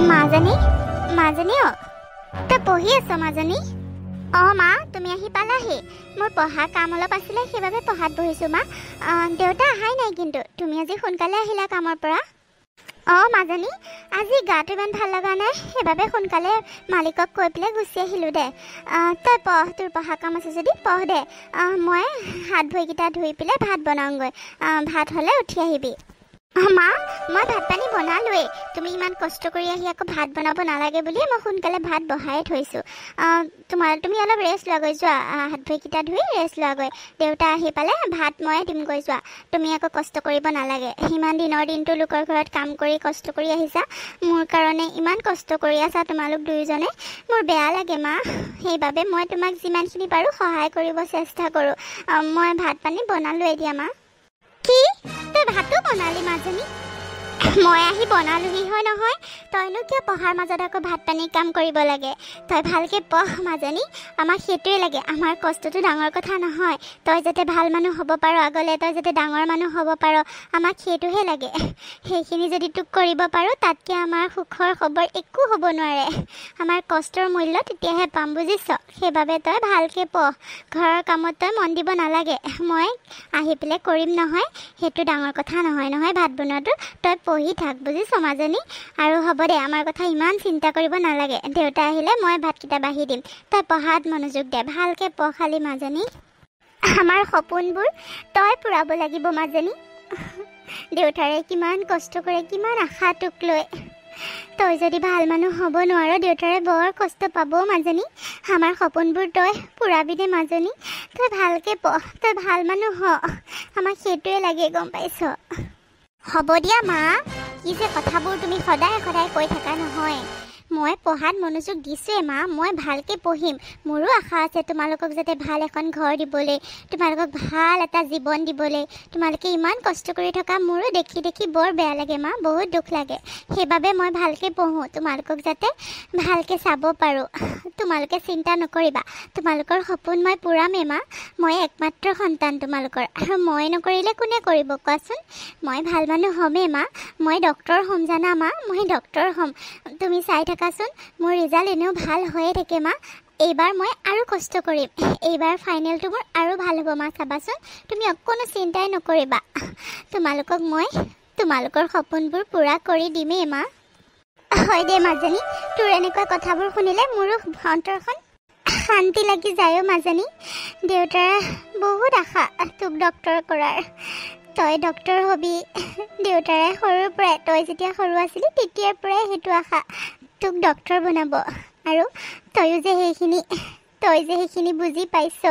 মাজনী মাজনী তই পঢ়ি আছ মাজনী? মা তুমি আহি পালাহি। মোৰ পঢ়া কাম অলপ আছিলে, সেইবাবে পঢ়াত বহিছোঁ মা। দেউতা অহাই নাই, কিন্তু তুমি আজি সোনকালে আহিলা কামৰ পৰা। মাজনী আজি গাটো ইমান ভাল লগা নাই, সেইবাবে সোনকালে মালিকক কৈ পেলাই গুচি আহিলোঁ দে। তই পঢ়, তোৰ পঢ়া কাম আছে যদি পঢ় দে। মই হাত ভৰিকেইটা ধুই পেলাই ভাত বনাওঁগৈ। ভাত হ'লে উঠি আহিবি। মা মই ভাত পানী বনালোৱেই। তুমি ইমান কষ্ট কৰি আহি আকৌ ভাত বনাব নালাগে বুলিয়ে মই সোনকালে ভাত বহাই থৈছোঁ। তুমি অলপ ৰেষ্ট লোৱাগৈ, যোৱা হাত ভৰিকেইটা ধুই ৰেষ্ট লোৱাগৈ। দেউতা আহি পালে ভাত মই দিমগৈ, যোৱা। তুমি আকৌ কষ্ট কৰিব নালাগে। ইমান দিনৰ দিনটো লোকৰ ঘৰত কাম কৰি কষ্ট কৰি আহিছা, মোৰ কাৰণে ইমান কষ্ট কৰি আছা তোমালোক দুয়োজনে। মোৰ বেয়া লাগে মা, সেইবাবে মই তোমাক যিমানখিনি পাৰোঁ সহায় কৰিব চেষ্টা কৰোঁ। মই ভাত পানী বনালোৱেই দিয়া মা। কি তই ভাতো বনালি মাজনী? মই আহি বনালোহি হয় নহয়, তইনো কিয় পঢ়াৰ মাজত আকৌ ভাত পানী কাম কৰিব লাগে? তই ভালকৈ পঢ় মাজনী, আমাক সেইটোৱে লাগে। আমাৰ কষ্টটো ডাঙৰ কথা নহয়। তই যাতে ভাল মানুহ হ'ব পাৰ আগলৈ, তই যাতে ডাঙৰ মানুহ হ'ব পাৰ, আমাক সেইটোহে লাগে। সেইখিনি যদি তোক কৰিব পাৰোঁ, তাতকৈ আমাৰ সুখৰ খবৰ একো হ'ব নোৱাৰে। আমাৰ কষ্টৰ মূল্য তেতিয়াহে পাম, বুজিছ? সেইবাবে তই ভালকৈ পঢ়। ঘৰৰ কামত তই মন দিব নালাগে, মই আহি পেলাই কৰিম নহয়, সেইটো ডাঙৰ কথা নহয় নহয় ভাত বনোৱাটো। তই পঢ়ি থাক, বুজিছ মাজনী? আৰু হ'ব দে, আমাৰ কথা ইমান চিন্তা কৰিব নালাগে। দেউতা আহিলে মই ভাতকেইটা বাঢ়ি দিম। তই পঢ়াত মনোযোগ দে, ভালকৈ পঢ় খালি মাজনী। আমাৰ সপোনবোৰ তই পূৰাব লাগিব মাজনী। দেউতাৰে কিমান কষ্ট কৰে, কিমান আশা তোক লৈ। তই যদি ভাল মানুহ হ'ব নোৱাৰ, দেউতাৰে বৰ কষ্ট পাব মাজনী। আমাৰ সপোনবোৰ তই পূৰাবি দে মাজনী। তই ভালকৈ পঢ়, তই ভাল মানুহ হ, আমাক সেইটোৱে লাগে, গম পাইছ? হ'ব দিয়া মা, কি যে কথাবোৰ তুমি সদায় সদায় কৈ থাকা নহয়। মই পঢ়াত মনোযোগ দিছোঁৱে মা, মই ভালকৈ পঢ়িম। মোৰো আশা আছে তোমালোকক যাতে ভাল এখন ঘৰ দিবলৈ, তোমালোকক ভাল এটা জীৱন দিবলৈ। তোমালোকে ইমান কষ্ট কৰি থকা মোৰো দেখি দেখি বৰ বেয়া লাগে মা, বহুত দুখ লাগে। সেইবাবে মই ভালকৈ পঢ়োঁ, তোমালোকক যাতে ভালকৈ চাব পাৰোঁ। তোমালোকে চিন্তা নকৰিবা, তোমালোকৰ সপোন মই পূৰামেই মা। মই একমাত্ৰ সন্তান তোমালোকৰ, আৰু মই নকৰিলে কোনে কৰিব কোৱাচোন? মই ভাল মানুহ হ'মেই মা। মই ডক্তৰ হ'ম জানা মা, মই ডক্তৰ হ'ম। তুমি চাই থাকাচোন, মোৰ ৰিজাল্ট এনেও ভাল হৈয়ে থাকে মা। এইবাৰ মই আৰু কষ্ট কৰিম, এইবাৰ ফাইনেলটো মোৰ আৰু ভাল হ'ব মা, চাবাচোন। তুমি অকণো চিন্তাই নকৰিবা, তোমালোকক মই তোমালোকৰ সপোনবোৰ পূৰা কৰি দিমেই মা। হয় দে মাজনী, তোৰ এনেকুৱা কথাবোৰ শুনিলে মোৰো অন্তৰখন শান্তি লাগি যায়ও মাজনী। দেউতাৰ বহুত আশা তোক ডক্তৰ কৰাৰ, তই ডক্তৰ হবি। দেউতাৰে সৰুৰ পৰাই, তই যেতিয়া সৰু আছিলি তেতিয়াৰ পৰাই সেইটো আশা, তোক ডক্তৰ বনাব। আৰু তই যে সেইখিনি বুজি পাইছ,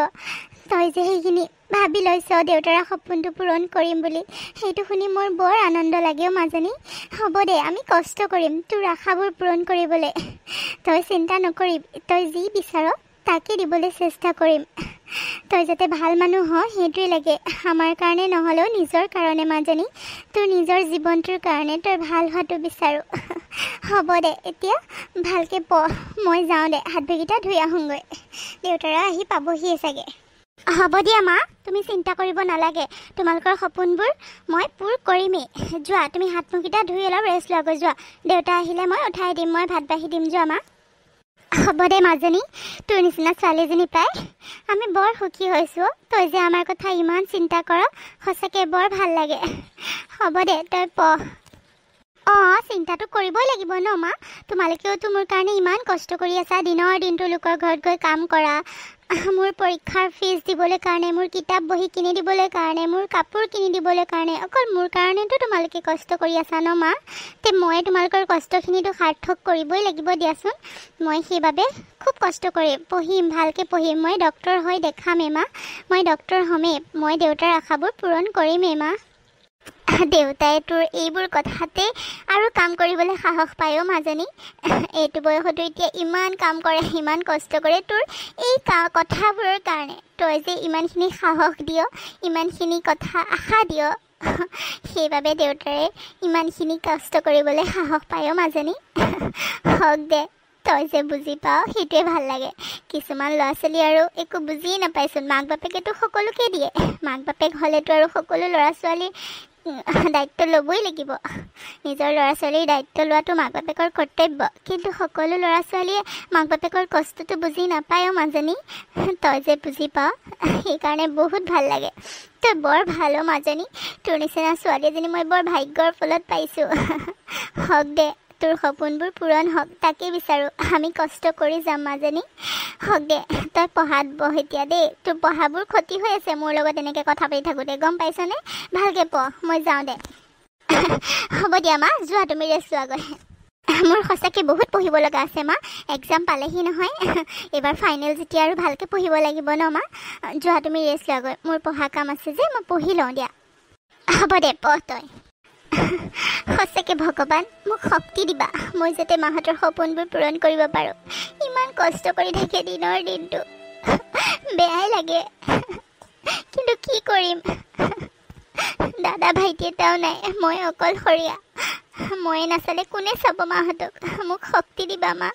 তই যে সেইখিনি ভাবি লৈছ দেউতাৰ সপোনটো পূৰণ কৰিম বুলি, সেইটো শুনি মোৰ বৰ আনন্দ লাগেও মাজনী। হ'ব দে, আমি কষ্ট কৰিম তোৰ আশাবোৰ পূৰণ কৰিবলৈ। তই চিন্তা নকৰিবি, তই যি বিচাৰ তাকে দিবলৈ চেষ্টা কৰিম। তই যাতে ভাল মানুহ হ, সেইটোৱে লাগে। আমাৰ কাৰণে নহ'লেও নিজৰ কাৰণে মাজনী, তোৰ নিজৰ জীৱনটোৰ কাৰণে তই ভাল হোৱাটো বিচাৰোঁ। হ'ব দে, এতিয়া ভালকৈ পঢ়। মই যাওঁ দে, হাত ভৰিকেইটা ধুই আহোঁগৈ। দেউতাৰা আহি পাবহিয়ে চাগে। হ'ব দিয়া মা, তুমি চিন্তা কৰিব নালাগে। তোমালোকৰ সপোনবোৰ মই পূৰ কৰিমেই। যোৱা, তুমি হাত মুখকেইটা ধুই অলপ ৰেষ্ট লোৱাগৈ, যোৱা। দেউতা আহিলে মই উঠাই দিম, মই ভাত বাঢ়ি দিম, যোৱা মা। হ'ব দে মাজনী, তোৰ নিচিনা ছোৱালীজনী পাই আমি বৰ সুখী হৈছোঁ। তই যে আমাৰ কথা ইমান চিন্তা কৰ, সঁচাকৈ বৰ ভাল লাগে। হ'ব দে, তই পঢ়। চিন্তাটো কৰিবই লাগিব ন মা, তোমালোকেওতো মোৰ কাৰণে ইমান কষ্ট কৰি আছা। দিনৰ দিনটো লোকৰ ঘৰত গৈ কাম কৰা, মোৰ পৰীক্ষাৰ ফিজ দিবলৈ কাৰণে, মোৰ কিতাপ বহি কিনি দিবলৈ কাৰণে, মোৰ কাপোৰ কিনি দিবলৈ কাৰণে, অকল মোৰ কাৰণেতো তোমালোকে কষ্ট কৰি আছা ন মা। তে মই তোমালোকৰ কষ্টখিনিতো সাৰ্থক কৰিবই লাগিব দিয়াচোন। মই সেইবাবে খুব কষ্ট কৰিম, পঢ়িম, ভালকৈ পঢ়িম। মই ডক্তৰ হৈ দেখামেই মা, মই ডক্তৰ হ'মেই। মই দেউতাৰ আশাবোৰ পূৰণ কৰিমেই মা। দেউতাই তোৰ এইবোৰ কথাতে আৰু কাম কৰিবলৈ সাহস পায়ও মাজনী। এইটো বয়সতো এতিয়া ইমান কাম কৰে, ইমান কষ্ট কৰে তোৰ এই কথাবোৰৰ কাৰণে। তই যে ইমানখিনি সাহস দিয়, ইমানখিনি কথা আশা দিয়, সেইবাবে দেউতাৰে ইমানখিনি কষ্ট কৰিবলৈ সাহস পায়ও মাজনী। হওক দে, তই যে বুজি পাওঁ সেইটোৱে ভাল লাগে। কিছুমান ল'ৰা ছোৱালী আৰু একো বুজিয়ে নাপাইচোন, মাক বাপেকেতো সকলোকে দিয়ে। মাক বাপেক হ'লেতো আৰু সকলো ল'ৰা ছোৱালী দায়িত্ব ল'বই লাগিব। নিজৰ ল'ৰা ছোৱালীৰ দায়িত্ব লোৱাটো মাক বাপেকৰ কৰ্তব্য, কিন্তু সকলো ল'ৰা ছোৱালীয়ে মাক বাপেকৰ কষ্টটো বুজি নাপায়ও মাজনী। তই যে বুজি পাৱ সেইকাৰণে বহুত ভাল লাগে। তই বৰ ভালো মাজনী, তোৰ নিচিনা ছোৱালী এজনী মই বৰ ভাগ্যৰ ফলত পাইছোঁ। হওক দে, তোৰ সপোনবোৰ পূৰণ হওক, তাকেই বিচাৰোঁ। আমি কষ্ট কৰি যাম মাজনী। হওক দে, তই পঢ়াত বহ এতিয়া দেই। তোৰ পঢ়াবোৰ ক্ষতি হৈ আছে মোৰ লগত এনেকৈ কথা পাতি থাকোঁতে, গম পাইছনে? ভালকৈ পঢ়, মই যাওঁ দে। হ'ব দিয়া মা, যোৱা তুমি ৰেষ্ট লোৱাগৈ। মোৰ সঁচাকৈ বহুত পঢ়িব লগা আছে মা, এক্সাম পালেহি নহয়। এইবাৰ ফাইনেল যেতিয়া আৰু ভালকৈ পঢ়িব লাগিব ন মা। যোৱা তুমি ৰেষ্ট লোৱাগৈ, মোৰ পঢ়া কাম আছে যে, মই পঢ়ি লওঁ দিয়া। হ'ব দে, পঢ় তই। সঁচাকৈ ভগৱান মোক শক্তি দিবা, মই যাতে মাহঁতৰ সপোনবোৰ পূৰণ কৰিব পাৰোঁ। ইমান কষ্ট কৰি থাকে দিনৰ দিনটো, বেয়াই লাগে, কিন্তু কি কৰিম। দাদা ভাইটি এটাও নাই, মই অকলশৰীয়া। মই নাচালে কোনে চাব মাহঁতক। মোক শক্তি দিবা মা,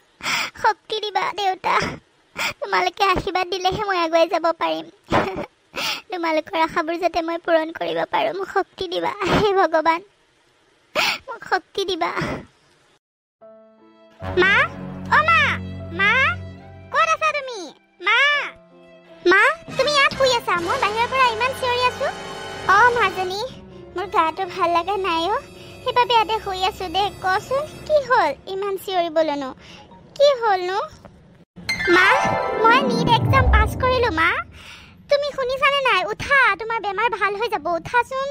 শক্তি দিবা দেউতা। তোমালোকে আশীৰ্বাদ দিলেহে মই আগুৱাই যাব পাৰিম। তোমালোকৰ আশাবোৰ যাতে মই পূৰণ কৰিব পাৰোঁ, মোক শক্তি দিবা হে ভগৱান, মোক শক্তি দিবা। মা, অ মা, মা ক'ত আছা তুমি? মা, মা তুমি ইয়াত শুই আছা? মই বাহিৰৰ পৰা ইমান চিঞৰি আছোঁ। অঁ মাজনী, মোৰ গাটো ভাল লগা নাই অ', সেইবাবে ইয়াতে শুই আছোঁ দে। কচোন কি হ'ল ইমান চিঞৰিবলৈনো? কি হ'লনো? মা, মই নীট এক্সাম পাছ কৰিলোঁ মা। তুমি শুনিছানে নাই? উঠা, তোমাৰ বেমাৰ ভাল হৈ যাব, উঠাচোন।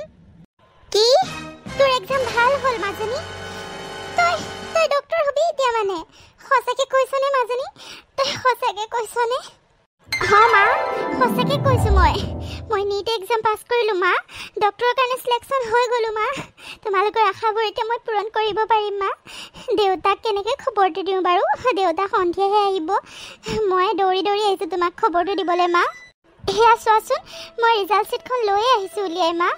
কি? তোৰ এক্সাম ভাল হ'ল মাজনী? তই ডক্টৰ হবি এতিয়া মানে? সঁচাকৈ কৈছনে মাজনী? তই সঁচাকৈ কৈছনে? অঁ মা, সঁচাকৈ কৈছোঁ। মই নীট এক্সাম পাছ কৰিলোঁ মা, ডক্টৰৰ কাৰণে চিলেকশ্যন হৈ গ'লোঁ মা। তোমালোকৰ আশাবোৰ এতিয়া মই পূৰণ কৰিব পাৰিম মা। দেউতাক কেনেকৈ খবৰটো দিওঁ বাৰু? দেউতা সন্ধিয়াহে আহিব। মই দৌৰি দৌৰি আহিছোঁ তোমাক খবৰটো দিবলৈ মা। সেয়া চোৱাচোন, মই ৰিজাল্ট শ্বীটখন লৈয়ে আহিছোঁ উলিয়াই মা।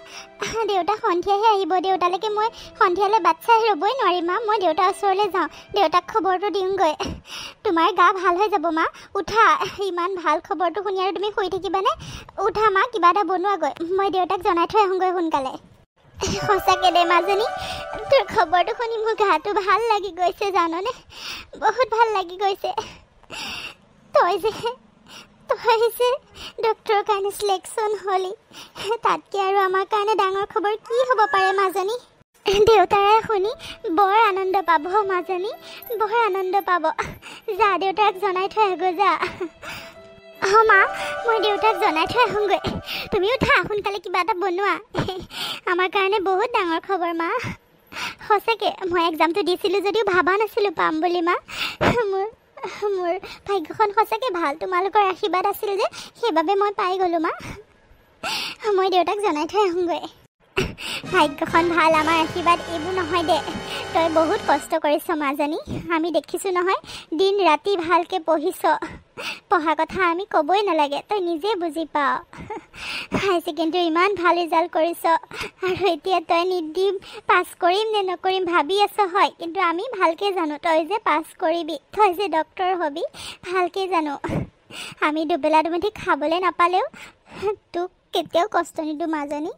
দেউতা সন্ধিয়াহে আহিব, দেউতালৈকে মই সন্ধিয়ালৈ বাট চাই ৰ'বই নোৱাৰিম মা। মই দেউতাৰ ওচৰলৈ যাওঁ, দেউতাক খবৰটো দিওঁগৈ। তোমাৰ গা ভাল হৈ যাব মা, উঠা। ইমান ভাল খবৰটো শুনি আৰু তুমি শুই থাকিবানে? উঠা মা, কিবা এটা বনোৱাগৈ, মই দেউতাক জনাই থৈ আহোঁগৈ সোনকালে। সঁচাকৈ দে মাজনী, তোৰ খবৰটো শুনি মোৰ গাটো ভাল লাগি গৈছে জাননে, বহুত ভাল লাগি গৈছে। তই যে ডক্টৰৰ কাৰণে চিলেকশ্যন হ'লি, তাতকৈ আৰু আমাৰ কাৰণে ডাঙৰ খবৰ কি হ'ব পাৰে মাজনী? দেউতাৰে শুনি বৰ আনন্দ পাব মাজনী, বৰ আনন্দ পাব। যা দেউতাক জনাই থৈ আহগৈ যা। অঁ মা, মই দেউতাক জনাই থৈ আহোঁগৈ। তুমি উঠা, সোনকালে কিবা এটা বনোৱা, আমাৰ কাৰণে বহুত ডাঙৰ খবৰ মা। সঁচাকৈ মই এক্সামটো দিছিলোঁ যদিও ভবা নাছিলোঁ পাম বুলি মা। মোৰ ভাগ্যখন সঁচাকৈ ভাল, তোমালোকৰ আশীৰ্বাদ আছিল যে, সেইবাবে মই পাই গ'লোঁ মা। মই দেউতাক জনাই থৈ আহোঁগৈ। ভাগ্যখন ভাল, আমাৰ আশীৰ্বাদ এইবোৰ নহয় দে। তই বহুত কষ্ট কৰিছ মাজনী, আমি দেখিছোঁ নহয়, দিন ৰাতি ভালকৈ পঢ়িছ। পঢ়া কথা আমি ক'বই নালাগে, তই নিজে বুজি পাৱ। হাই ছেকেণ্ডেৰী ইমান ভাল ৰিজাল্ট কৰিছ, আৰু এতিয়া তই নীট দিম পাছ কৰিম নে নকৰিম ভাবি আছ হয়, কিন্তু আমি ভালকৈ জানো তই যে পাছ কৰিবি, তই যে ডক্টৰ হবি, ভালকৈ জানো। আমি দুবেলা দুমুঠি খাবলৈ নাপালেও তোক কেতিয়াও কষ্ট নিদিওঁ মাজনী।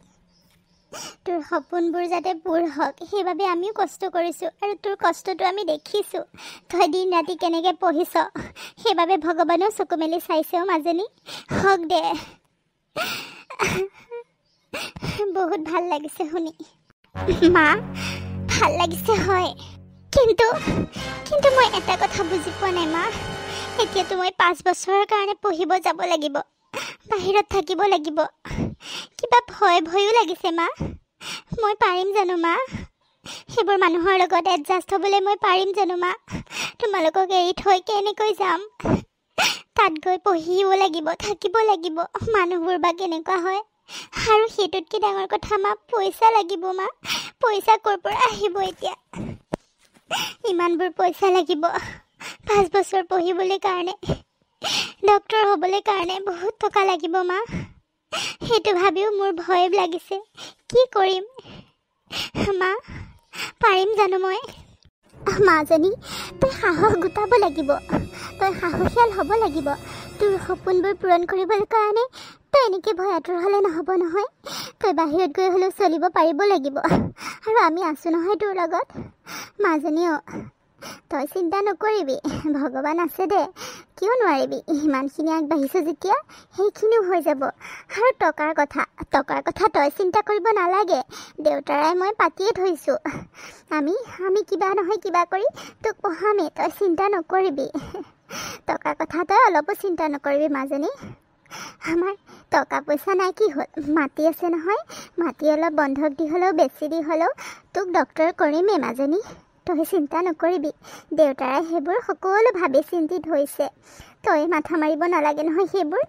তোৰ সপোনবোৰ যাতে পূৰ হওক, সেইবাবে আমিও কষ্ট কৰিছোঁ, আৰু তোৰ কষ্টটো আমি দেখিছোঁ। তই দিন ৰাতি কেনেকৈ পঢ়িছ, সেইবাবে ভগৱানেও চকু মেলি চাইছেও মাজনী। হওক দে, বহুত ভাল লাগিছে শুনি মা, ভাল লাগিছে হয়, কিন্তু মই এটা কথা বুজি পোৱা নাই মা। এতিয়াতো মই 5 বছৰৰ কাৰণে পঢ়িব যাব লাগিব, বাহিৰত থাকিব লাগিব। কিবা ভয়ো লাগিছে মা। মই পাৰিম জানো মা? সেইবোৰ মানুহৰ লগত এডজাষ্ট হ'বলৈ মই পাৰিম জানো মা? তোমালোকক এৰি থৈ কেনেকৈ যাম? তাত গৈ পঢ়িব লাগিব, থাকিব লাগিব। মানুহবোৰ বা কেনেকুৱা হয়, আৰু সেইটোতকৈ ডাঙৰ কথা মা, পইচা লাগিব মা। পইচা ক'ৰ পৰা আহিব এতিয়া? ইমানবোৰ পইচা লাগিব 5 বছৰ পঢ়িবলৈ কাৰণে, ডক্টৰ হ'বলৈ কাৰণে বহুত টকা লাগিব মা। সেইটো ভাবিও মোৰ ভয় লাগিছে। কি কৰিম মা? পাৰিম জানো মই? মাজনী, তই সাহস গোটাব লাগিব, তই সাহসীয়াল হ'ব লাগিব। তোৰ সপোনবোৰ পূৰণ কৰিবলৈ কাৰণে তই এনেকৈ ভয়াতুৰ হ'লে নহ'ব নহয়। তই বাহিৰত গৈ হ'লেও চলিব পাৰিব লাগিব, আৰু আমি আছোঁ নহয় তোৰ লগত। মাজনীও তই চিন্তা নকৰিবি, ভগৱান আছে দে, কিয় নোৱাৰিবি। ইমানখিনি আগবাঢ়িছোঁ যেতিয়া সেইখিনিও হৈ যাব। আৰু টকাৰ কথা তই চিন্তা কৰিব নালাগে। দেউতাৰাই মই পাতিয়ে থৈছোঁ, আমি কিবা নহয় কিবা কৰি তোক পঢ়ামেই, তই চিন্তা নকৰিবি। টকাৰ কথা তই অলপো চিন্তা নকৰিবি মাজনী। আমাৰ টকা পইচা নাই কি হ'ল, মাটি আছে নহয়, মাটি অলপ বন্ধক দি হ'লেও বেছি দি হ'লেও তোক ডক্তৰ কৰিমেই মাজনী। তই চিন্তা নকৰিবি, দেউতাৰাই সেইবোৰ সকলো ভাবি চিন্তি থৈছে। তই মাথা মাৰিব নালাগে নহয় সেইবোৰ।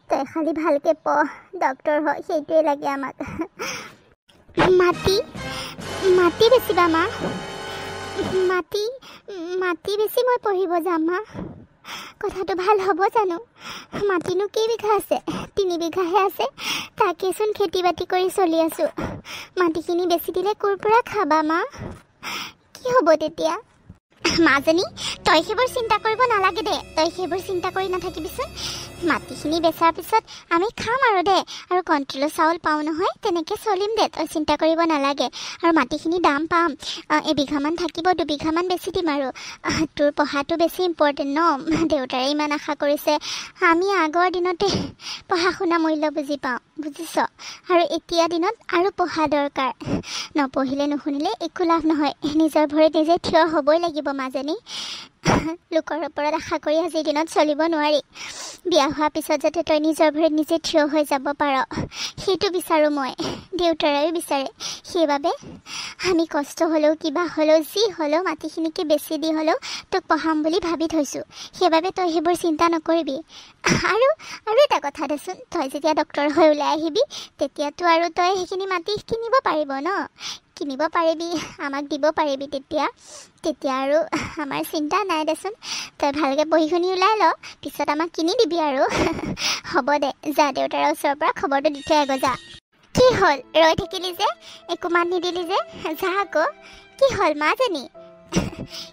তই খালি ভালকৈ পঢ়, ডক্তৰ হয়, সেইটোৱে লাগে আমাক। মাটি বেচিবা মা? মাটি বেছি মই পঢ়িব যাম মা? কথাটো ভাল হ'ব জানো? মাটিনো কেইবিঘা আছে? 3 বিঘাহে আছে, তাকেচোন খেতি বাতি কৰি চলি আছোঁ। মাটিখিনি বেচি দিলে ক'ৰ পৰা খাবা মা? কি হ'ব তেতিয়া? মাজনী তই সেইবোৰ চিন্তা কৰিব নালাগে দে, তই সেইবোৰ চিন্তা কৰি নাথাকিবিচোন। মাটিখিনি বেচাৰ পিছত আমি খাম আৰু দে, আৰু কণ্ট্ৰলৰ চাউল পাওঁ নহয়, তেনেকৈ চলিম দে, তই চিন্তা কৰিব নালাগে। আৰু মাটিখিনি দাম পাম, 1 বিঘামান থাকিব, 2 বিঘামান বেচি দিম। আৰু তোৰ পঢ়াটো বেছি ইম্পৰ্টেণ্ট ন, দেউতাৰে ইমান আশা কৰিছে। আমি আগৰ দিনতে পঢ়া শুনা মূল্য বুজি পাওঁ, বুজিছ? আৰু এতিয়া দিনত আৰু পঢ়া দৰকাৰ। নপঢ়িলে নুশুনিলে একো লাভ নহয়, নিজৰ ভৰিত নিজে থিয় হ'বই লাগিব মাজনী। লোকৰ ওপৰত আশা কৰি আজিৰ দিনত চলিব নোৱাৰি। বিয়া হোৱাৰ পিছত যাতে তই নিজৰ ভৰিত নিজে থিয় হৈ যাব পাৰ, সেইটো বিচাৰোঁ মই, দেউতাৰেও বিচাৰে। সেইবাবে আমি কষ্ট হ'লেও কিবা হ'লেও যি হ'লেও মাটিখিনিকে বেছি দি হ'লেও তোক পঢ়াম বুলি ভাবি থৈছোঁ। সেইবাবে তই সেইবোৰ চিন্তা নকৰিবি। আৰু এটা কথা দেচোন, তই যেতিয়া ডক্তৰ হৈ ওলাই আহিবি তেতিয়াতো আৰু তই সেইখিনি মাটি কিনিব পাৰিব ন, কিনিব পাৰিবি, আমাক দিব পাৰিবি। তেতিয়া আৰু আমাৰ চিন্তা নাই দেচোন। তই ভালকৈ পঢ়ি শুনি ওলাই ল, পিছত আমাক কিনি দিবি আৰু। হ'ব দে, যা দেউতাৰ ওচৰৰ পৰা খবৰটো দি থৈ আগ যা। কি হ'ল ৰৈ থাকিলি যে, একো মাত নিদিলি যে, যা আকৌ। কি হ'ল মাজনী?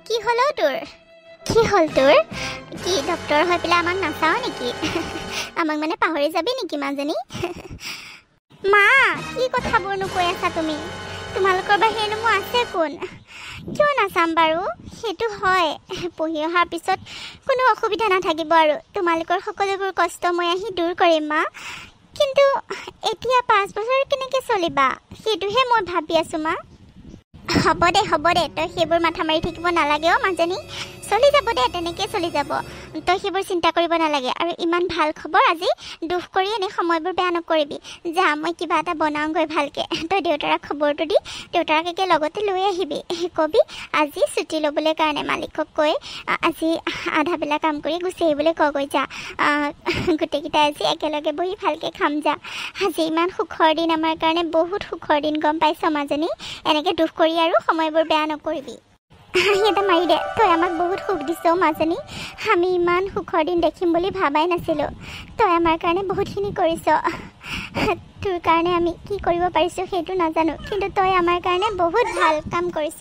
কি হ'ল তোৰ? কি ডক্তৰ হৈ পেলাই আমাক নাচাওঁ নেকি? আমাক মানে পাহৰি যাবি নেকি মাজনী? মা কি কথাবোৰনো কৈ আছা তুমি? তোমালোকৰ বাহিৰেনো মোৰ আছে কোন? কিয় নাচাম বাৰু? সেইটো হয়, পঢ়ি অহাৰ পিছত কোনো অসুবিধা নাথাকিব আৰু তোমালোকৰ সকলোবোৰ কষ্ট মই আহি দূৰ কৰিম মা। কিন্তু এতিয়া 5 বছৰ কেনেকৈ চলিবা সেইটোহে মই ভাবি আছোঁ মা। হ'ব দে, তই সেইবোৰ মাথা মাৰি থাকিব নালাগে অ' মাজনী। চলি যাব দে, তেনেকৈ চলি যাব, তই সেইবোৰ চিন্তা কৰিব নালাগে। আৰু ইমান ভাল খবৰ আজি দুখ কৰি এনেই সময়বোৰ বেয়া নকৰিবি। যা, মই কিবা এটা বনাওঁগৈ ভালকৈ। তই দেউতাৰাক খবৰটো দি দেউতাৰাক একে লগতে লৈ আহিবি, কবি আজি ছুটি ল'বলৈ কাৰণে মালিকক কৈ আজি আধাবেলা কাম কৰি গুচি আহিবলৈ কগৈ। যা, গোটেইকেইটাই আজি একেলগে বহি ভালকৈ খাম যা। আজি ইমান সুখৰ দিন আমাৰ কাৰণে, বহুত সুখৰ দিন, গম পাইছ মাজনী? এনেকৈ দুখ কৰি আৰু সময়বোৰ বেয়া নকৰিবি। হাঁহি এটা মাৰি দে, তই আমাক বহুত সুখ দিছ মাজনী। আমি ইমান সুখৰ দিন দেখিম বুলি ভাবাই নাছিলোঁ। তই আমাৰ কাৰণে বহুতখিনি কৰিছ। তোৰ কাৰণে আমি কি কৰিব পাৰিছোঁ সেইটো নাজানো, কিন্তু তই আমাৰ কাৰণে বহুত ভাল কাম কৰিছ,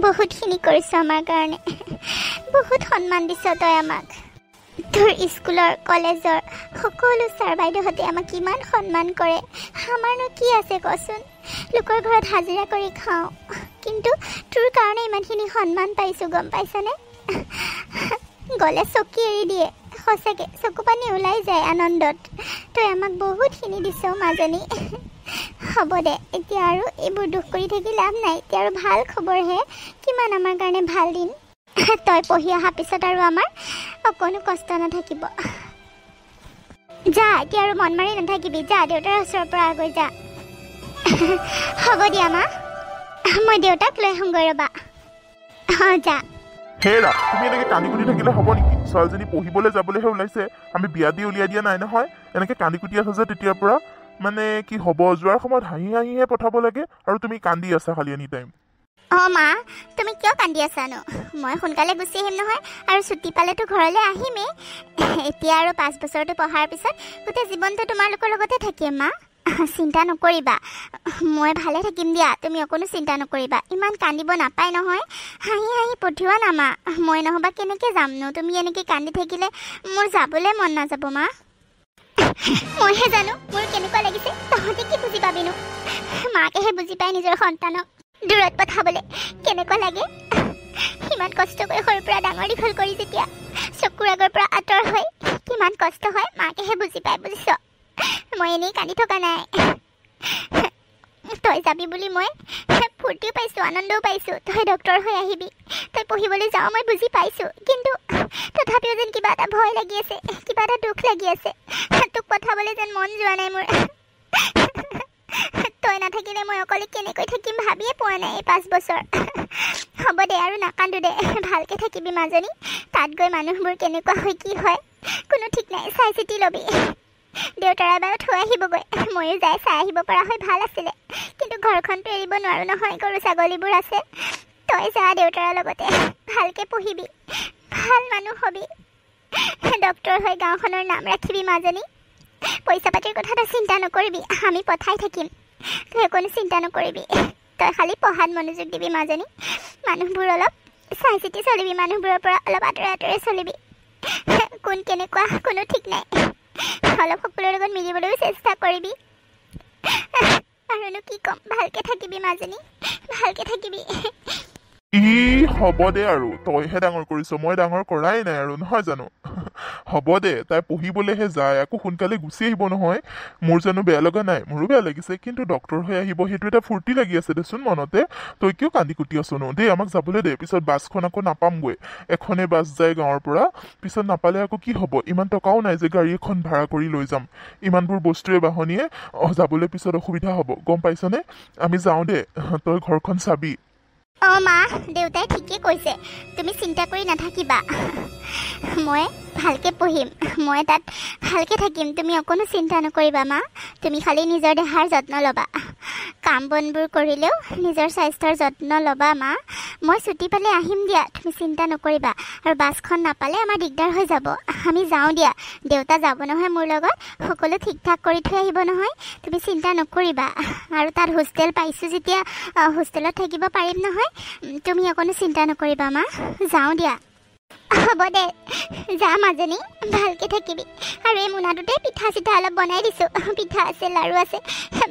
বহুতখিনি কৰিছ আমাৰ কাৰণে। বহুত সন্মান দিছ তই আমাক। তোৰ স্কুলৰ কলেজৰ সকলো ছাৰ বাইদেউহঁতে আমাক ইমান সন্মান কৰে। আমাৰনো কি আছে কচোন? লোকৰ ঘৰত হাজিৰা কৰি খাওঁ, কিন্তু তোৰ কাৰণে ইমানখিনি সন্মান পাইছোঁ, গম পাইছনে? গ'লে চকী এৰি দিয়ে, সঁচাকৈ চকু পানী ওলাই যায় আনন্দত। তই আমাক বহুতখিনি দিছ মাজনী। হ'ব দে, এতিয়া আৰু এইবোৰ দুখ কৰি থাকি লাভ নাই। এতিয়া আৰু ভাল খবৰহে, কিমান আমাৰ কাৰণে ভাল দিন। তই পঢ়ি অহাৰ পিছত আৰু আমাৰ অকণো কষ্ট নাথাকিব। যা, এতিয়া আৰু মন মাৰি নাথাকিবি, যা দেউতাৰ ওচৰৰ পৰা আগৈ যা। হ'ব দিয়া মা, মই দেউতাক লৈ আহোঁগৈ ৰ'বা। অঁ যা। হেৰা, তুমি এনেকৈ কান্দি কুটি থাকিলে হ'ব নেকি? ছোৱালীজনী পঢ়িবলৈ যাবলৈহে ওলাইছে, আমি বিয়া দি উলিয়াই দিয়া নাই নহয়। এনেকৈ কান্দি কুটি আছা যে তেতিয়াৰ পৰা, মানে কি হ'ব? যোৱাৰ সময়ত হাঁহি হাঁহিহে পঠাব লাগে, আৰু তুমি কান্দি আছা খালি এনি টাইম। অঁ মা, তুমি কিয় কান্দি আছানো? মই সোনকালে গুচি আহিম নহয়, আৰু ছুটি পালেতো ঘৰলৈ আহিমেই। এতিয়া আৰু 5 বছৰটো পঢ়াৰ পিছত গোটেই জীৱনটো তোমালোকৰ লগতে থাকিম মা। চিন্তা নকৰিবা, মই ভালে থাকিম দিয়া, তুমি অকণো চিন্তা নকৰিবা। ইমান কান্দিব নাপায় নহয়, হাঁহি হাঁহি পঠিওৱা না মা। মই নহ'বা কেনেকৈ যামনো? তুমি এনেকৈ কান্দি থাকিলে মোৰ যাবলৈ মন নাযাব মা। মইহে জানো মোৰ কেনেকুৱা লাগিছে তহঁতে কি বুজি পাবিনো মাকেহে বুজি পায় নিজৰ সন্তানক দূৰত পঠাবলৈ কেনেকুৱা লাগে কিমান কষ্ট কৰি সৰুৰ পৰা ডাঙৰ দীঘল কৰি যেতিয়া চকুৰ আগৰ পৰা আঁতৰ হয় কিমান কষ্ট হয় মাকেহে বুজি পায় বুজিছ মই এনেই কান্দি থকা নাই তই যাবি বুলি মই ফূৰ্তিও পাইছোঁ আনন্দও পাইছোঁ তই ডক্তৰ হৈ আহিবি তই পঢ়িবলৈ যাওঁ মই বুজি পাইছোঁ কিন্তু তথাপিও যেন কিবা এটা ভয় লাগি আছে কিবা এটা দুখ লাগি আছে তোক পঠাবলৈ যেন মন যোৱা নাই মোৰ তই নাথাকিলে মই অকলে কেনেকৈ থাকিম ভাবিয়ে পোৱা নাই এই 5 বছৰ হ'ব দে আৰু নাকান্দো দে ভালকৈ থাকিবি মাজনী তাত গৈ মানুহবোৰ কেনেকুৱা হয় কি হয় কোনো ঠিক নাই চাই চিতি ল'বি দেউতাৰ এবাৰ থৈ আহিবগৈ ময়ো যাই চাই আহিব পৰা হৈ ভাল আছিলে কিন্তু ঘৰখনতো এৰিব নোৱাৰোঁ নহয় গৰু ছাগলীবোৰ আছে তই যা দেউতাৰ লগতে ভালকৈ পঢ়িবি ভাল মানুহ হবি ডক্তৰ হৈ গাঁওখনৰ নাম ৰাখিবি মাজনী পইচা পাতিৰ কথাটো চিন্তা নকৰিবি আমি পঠাই থাকিম তই কোনো চিন্তা নকৰিবি তই খালি পঢ়াত মনোযোগ দিবি মাজনী মানুহবোৰ অলপ চাই চিতি চলিবি মানুহবোৰৰ পৰা অলপ আঁতৰে আঁতৰে চলিবি কোন কেনেকুৱা কোনো ঠিক নাই অলপ সকলোৰে লগত মিলিবলৈও চেষ্টা কৰিবি আৰুনো কি ক'ম ভালকৈ থাকিবি মাজনী ভালকৈ থাকিবি হ'ব দে আৰু তইহে ডাঙৰ কৰিছ মই ডাঙৰ কৰাই নাই আৰু নহয় জানো হ'ব দে তাই পঢ়িবলৈহে যায় আকৌ সোনকালে গুচি আহিব নহয় মোৰ জানো বেয়া লগা নাই মোৰো বেয়া লাগিছে কিন্তু ডক্তৰ হৈ আহিব সেইটো এটা ফূৰ্তি লাগি আছে দেচোন মনতে তই কিয় কান্দি কুটি আছনো দেই আমাক যাবলৈ দে পিছত বাছখন আকৌ নাপামগৈ এখনে বাছ যায় গাঁৱৰ পৰা পিছত নাপালে আকৌ কি হ'ব ইমান টকাও নাই যে গাড়ী এখন ভাড়া কৰি লৈ যাম ইমানবোৰ বস্তুৰে বাহনীয়ে যাবলৈ পিছত অসুবিধা হ'ব গম পাইছনে আমি যাওঁ দে তই ঘৰখন চাবি মা দেউতাই ঠিকেই কৈছে তুমি চিন্তা কৰি নাথাকিবা মই ভালকৈ পঢ়িম মই তাত ভালকৈ থাকিম তুমি অকণো চিন্তা নকৰিবা মা তুমি খালি নিজৰ দেহাৰ যত্ন ল'বা কাম বনবোৰ কৰিলেও নিজৰ স্বাস্থ্যৰ যত্ন ল'বা মা মই ছুটি পালে আহিম দিয়া তুমি চিন্তা নকৰিবা আৰু বাছখন নাপালে আমাৰ দিগদাৰ হৈ যাব আমি যাওঁ দিয়া দেউতা যাব নহয় মোৰ লগত সকলো ঠিক ঠাক কৰি থৈ আহিব নহয় তুমি চিন্তা নকৰিবা আৰু তাত হোষ্টেল পাইছোঁ যেতিয়া হোষ্টেলত থাকিব পাৰিম নহয় তুমি অকণো চিন্তা নকৰিবা মা যাওঁ দিয়া হ'ব দে যা মাজনী ভালকৈ থাকিবি আৰু এই মোনাটোতে পিঠা চিঠা অলপ বনাই দিছোঁ পিঠা আছে লাড়ু আছে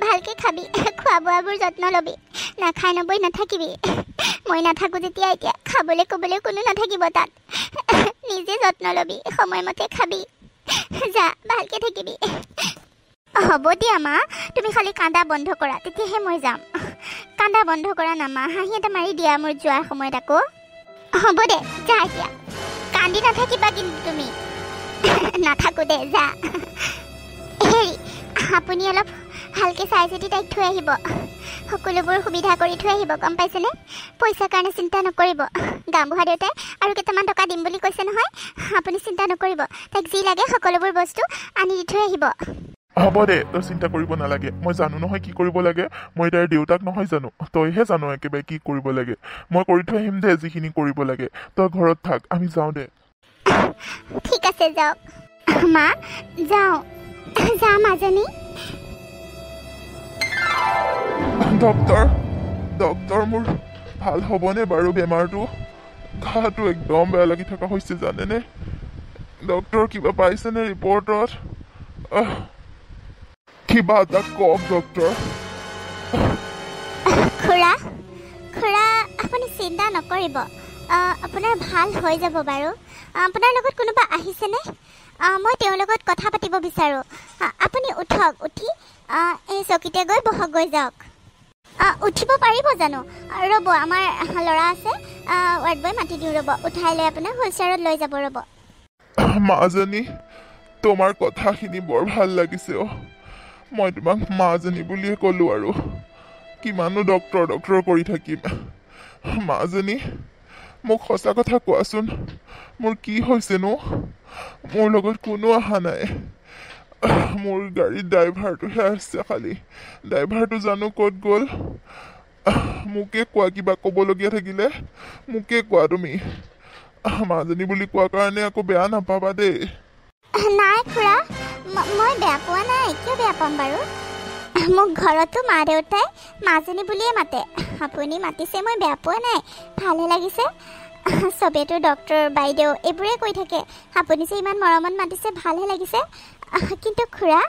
ভালকৈ খাবি খোৱা বোৱাবোৰ যত্ন ল'বি নাখাই নবৈ নাথাকিবি মই নাথাকোঁ যেতিয়া এতিয়া খাবলৈ ক'বলৈ কোনো নাথাকিব তাত নিজে যত্ন ল'বি সময়মতে খাবি যা ভালকৈ থাকিবি হ'ব দিয়া মা তুমি খালি কান্দা বন্ধ কৰা তেতিয়াহে মই যাম কান্দা বন্ধ কৰা না মা হাঁহি এটা মাৰি দিয়া মোৰ যোৱাৰ সময়ত আকৌ হ'ব দে যা এতিয়া কান্দি নাথাকিবা কিন্তু তুমি নাথাকোঁ দে যা হেৰি আপুনি অলপ ভালকৈ চাই চিতি তাইক থৈ আহিব সকলোবোৰ সুবিধা কৰি থৈ আহিব গম পাইছেনে পইচাৰ কাৰণে চিন্তা নকৰিব গাঁওবুঢ়া দেউতাই আৰু কেইটামান টকা দিম বুলি কৈছে নহয় আপুনি চিন্তা নকৰিব তাইক যি লাগে সকলোবোৰ বস্তু আনি দি থৈ আহিব হ'ব দে তই চিন্তা কৰিব নালাগে মই জানো নহয় কি কৰিব লাগে মই তাইৰ দেউতাক নহয় জানো তইহে জানো একেবাৰে কি কৰিব লাগে মই কৰি থৈ আহিম দে যিখিনি কৰিব লাগে তই ঘৰত থাক আমি যাওঁ দে ঠিক আছে যাওক মা যাওঁ যা মাজনী ডক্তৰ মোৰ ভাল হ'বনে বাৰু বেমাৰটো গাটো একদম বেয়া লাগি থকা হৈছে জানেনে ডক্তৰ কিবা পাইছেনে ৰিপৰ্টত কিবা এটা কওক ডক্তৰ খুৰা আপুনি চিন্তা নকৰিব আপোনাৰ ভাল হৈ যাব বাৰু আপোনাৰ লগত কোনোবা আহিছেনে মই তেওঁৰ লগত কথা পাতিব বিচাৰোঁ আপুনি উঠক উঠি এই চকীতে গৈ বহক গৈ যাওক উঠিব পাৰিব জানো ৰ'ব আমাৰ ল'ৰা আছে ৱাৰ্ড বয় মাতি দিওঁ ৰ'ব উঠাই লৈ আপোনাৰ হুইলচেয়াৰত লৈ যাব ৰ'ব মাজনী তোমাৰ কথাখিনি বৰ ভাল লাগিছে মই তোমাক মাজনী বুলিয়ে ক'লোঁ আৰু কিমানো ডক্তৰ কৰি থাকিম মাজনী মোক সঁচা কথা কোৱাচোন মোৰ কি হৈছেনো মোৰ লগত কোনো অহা নাই মোৰ গাড়ীৰ ড্ৰাইভাৰটোহে আছে খালি ড্ৰাইভাৰটো জানো ক'ত গ'ল মোকে কোৱা কিবা ক'বলগীয়া থাকিলে মোকে কোৱা তুমি মাজনী বুলি কোৱা কাৰণে আকৌ বেয়া নাপাবা দেই নাই খুৰা মই বেয়া পোৱা নাই কিয় বেয়া পাম বাৰু মোক ঘৰতো মা দেউতাই মাজনী বুলিয়ে মাতে আপুনি মাতিছে মই বেয়া পোৱা নাই ভালে লাগিছে চবেতো ডক্টৰ বাইদেউ এইবোৰে কৈ থাকে আপুনি যে ইমান মৰমত মাতিছে ভালহে লাগিছে কিন্তু খুৰা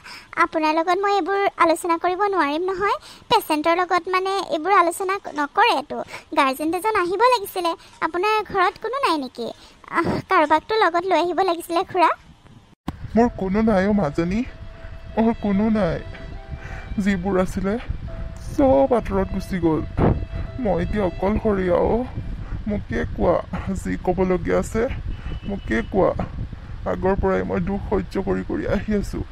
আপোনাৰ লগত মই এইবোৰ আলোচনা কৰিব নোৱাৰিম নহয় পেচেণ্টৰ লগত মানে এইবোৰ আলোচনা নকৰেতো গাৰ্জেন এজন আহিব লাগিছিলে আপোনাৰ ঘৰত কোনো নাই নেকি কাৰোবাকতো লগত লৈ আহিব লাগিছিলে খুৰা মোৰ কোনো নাই মাজনী মোৰ কোনো নাই যিবোৰ আছিলে চব আঁতৰত গুচি গ'ল মই এতিয়া অকলশৰীয়া মোকে কোৱা যি ক'বলগীয়া আছে মোকে কোৱা আগৰ পৰাই মই দুখ সহ্য কৰি আহি আছোঁ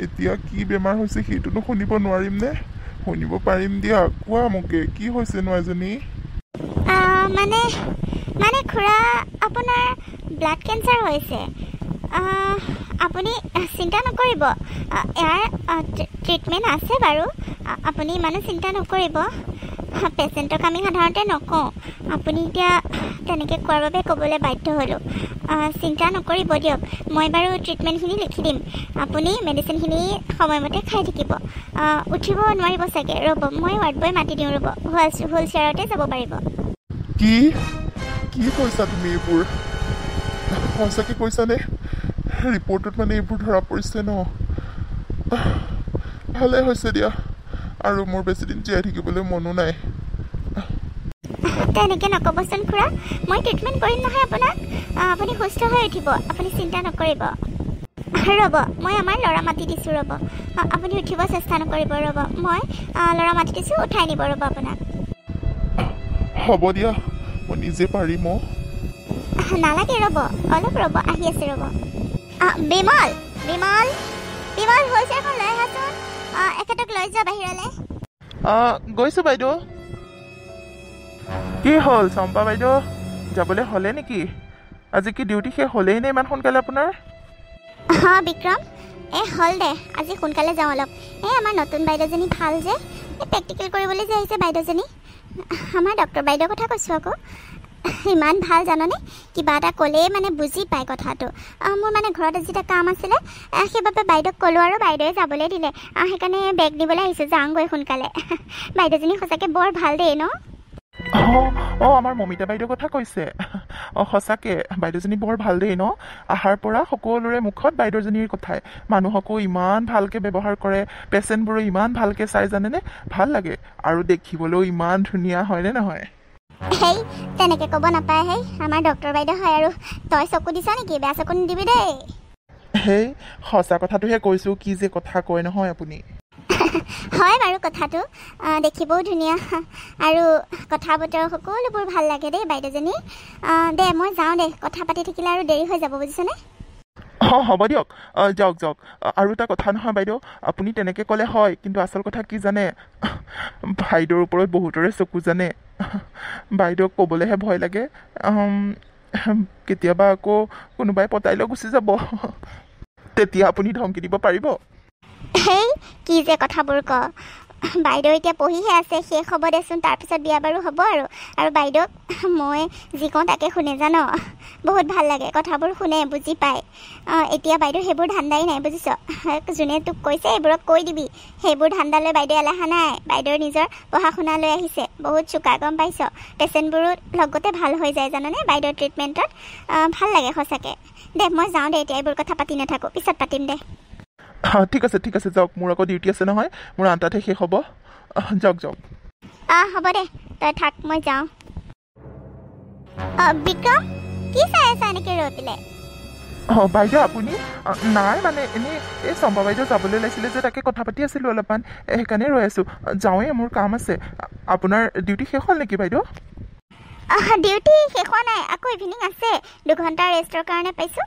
এতিয়া কি বেমাৰ হৈছে সেইটোনো শুনিব নোৱাৰিম নে শুনিব পাৰিম দিয়া কোৱা মোকে কি হৈছেনো এজনী মানে খুৰা আপোনাৰ ব্লাড কেঞ্চাৰ হৈছে আপুনি চিন্তা নকৰিব ইয়াৰ ট্ৰিটমেণ্ট আছে বাৰু আপুনি ইমানো চিন্তা নকৰিব পেচেণ্টক আমি সাধাৰণতে নকওঁ আপুনি এতিয়া তেনেকৈ কোৱাৰ বাবে ক'বলৈ বাধ্য হ'লোঁ চিন্তা নকৰিব দিয়ক মই বাৰু ট্ৰিটমেণ্টখিনি লিখি দিম আপুনি মেডিচিনখিনি সময়মতে খাই থাকিব উঠিব নোৱাৰিব চাগে ৰ'ব মই ৱাৰ্ড বয় মাতি দিওঁ ৰ'ব হুইল চেয়াৰতে যাব পাৰিব কি কি কৈছা তুমি এইবোৰ সঁচাকৈ কৈছানে ৰিপৰ্টত মানে এইবোৰ ধৰা পৰিছে ন ভালে হৈছে দিয়া আৰু মোৰ বেছিদিন জীয়াই থাকিবলৈ মনো নাই তেনেকৈ নক'বচোন খুৰা মই ট্ৰিটমেণ্ট কৰিম নহয় আপোনাক আপুনি সুস্থ হৈ উঠিব আপুনি চিন্তা নকৰিব ৰ'ব মই আমাৰ ল'ৰা মাতি দিছোঁ ৰ'ব আপুনি উঠিব চেষ্টা নকৰিব ৰ'ব মই ল'ৰা মাতি দিছোঁ উঠাই নিব ৰ'ব আপোনাক হ'ব দিয়া মই নিজে পাৰিম নালাগে ৰ'ব অলপ ৰ'ব আহি আছে ৰ'ব বিমল বিমল বিমল হৈছে এখন লৈ আহাচোন এখেতক লৈ যোৱা বাহিৰলৈ গৈছোঁ বাইদেউ কি হ'ল চম্পা বাইদেউ যাবলৈ হ'লে নেকি আজি কি ডিউটি শেষ হ'লেই নে ইমান সোনকালে আপোনাৰ বিক্ৰম হ'ল দে আজি সোনকালে যাওঁ অলপ আমাৰ নতুন বাইদেউজনী ভাল যে প্ৰেক্টিকেল কৰিবলৈ যে আহিছে বাইদেউজনী আমাৰ ডক্টৰ বাইদেউৰ কথা কৈছোঁ আকৌ ইমান ভাল জাননে কিবা এটা ক'লেই মানে বুজি পায় কথাটো মোৰ মানে ঘৰত আজি এটা কাম আছিলে সেইবাবে বাইদেউক ক'লোঁ আৰু বাইদেৱে যাবলৈ দিলে সেইকাৰণে বেগ নিবলৈ আহিছোঁ যাওঁগৈ সোনকালে বাইদেউজনী সঁচাকৈ বৰ ভাল দেই ন আমাৰ মমিতা বাইদেউৰ কথা কৈছে সঁচাকৈ বাইদেউজনী বৰ ভাল দেই ন আহাৰ পৰা সকলোৰে মুখত বাইদেউজনীৰ কথাই মানুহকো ইমান ভালকৈ ব্যৱহাৰ কৰে পেচেণ্টবোৰো ইমান ভালকৈ চাই জানেনে ভাল লাগে আৰু দেখিবলৈও ইমান ধুনীয়া হয়নে নহয় হেই তেনেকৈ ক'ব নাপায় হেই আমাৰ ডক্টৰ বাইদেউ হয় আৰু তই চকু দিছ নেকি বেয়া চকু নিদিবি দেই হেই সঁচা কথাটোহে কৈছোঁ কি যে কথা কয় নহয় আপুনি হয় বাৰু কথাটো দেখিবও ধুনীয়া আৰু কথা বতৰা সকলোবোৰ ভাল লাগে দেই বাইদেউজনী দে মই যাওঁ দে কথা পাতি থাকিলে আৰু দেৰি হৈ যাব বুজিছনে হ'ব দিয়ক যাওক আৰু এটা কথা নহয় বাইদেউ আপুনি তেনেকৈ ক'লে হয় কিন্তু আচল কথা কি জানে বাইদেউৰ ওপৰত বহুতৰে চকু জানে বাইদেউক ক'বলৈহে ভয় লাগে কেতিয়াবা আকৌ কোনোবাই পতাই লৈ গুচি যাব তেতিয়া আপুনি ধমকি দিব পাৰিব হেই কি যে কথাবোৰ ক বাইদেউ এতিয়া পঢ়িহে আছে শেষ হ'ব দেচোন তাৰপিছত বিয়া বাৰু হ'ব আৰু বাইদেউক মই যি কওঁ তাকে শুনে জান বহুত ভাল লাগে কথাবোৰ শুনে বুজি পায় এতিয়া বাইদেউ সেইবোৰ ধান্দাই নাই বুজিছ যোনে তোক কৈছে এইবোৰক কৈ দিবি সেইবোৰ ধান্দালৈ বাইদেউ এলাহা নাই বাইদেউৰ নিজৰ পঢ়া শুনা লৈ আহিছে বহুত চোকা গম পাইছ পেচেণ্টবোৰো লগতে ভাল হৈ যায় জাননে বাইদেউৰ ট্ৰিটমেণ্টত ভাল লাগে সঁচাকৈ দে মই যাওঁ দে এতিয়া এইবোৰ কথা পাতি নাথাকোঁ পিছত পাতিম দে ঠিক আছে যাওক মোৰ আকৌ ডিউটি আছে নহয় মোৰ 8টাতহে শেষ হ'ব যাওক হ'ব দে তই থাক মই যাওঁ বিক্ৰম কি চাই আছা এনেকৈ ৰৈ পেলাই বাইদেউ আপুনি নাই মানে এনেই এই চম্পা বাইদেউ যাবলৈ ওলাইছিলে যে তাকে কথা পাতি আছিলোঁ অলপমান সেইকাৰণে ৰৈ আছোঁ যাওঁৱেই মোৰ কাম আছে আপোনাৰ ডিউটি শেষ হ'ল নেকি বাইদেউ ডিউটি শেষ হোৱা নাই আকৌ ইভিনিং আছে 2 ঘণ্টা ৰেষ্টৰ কাৰণে পাইছোঁ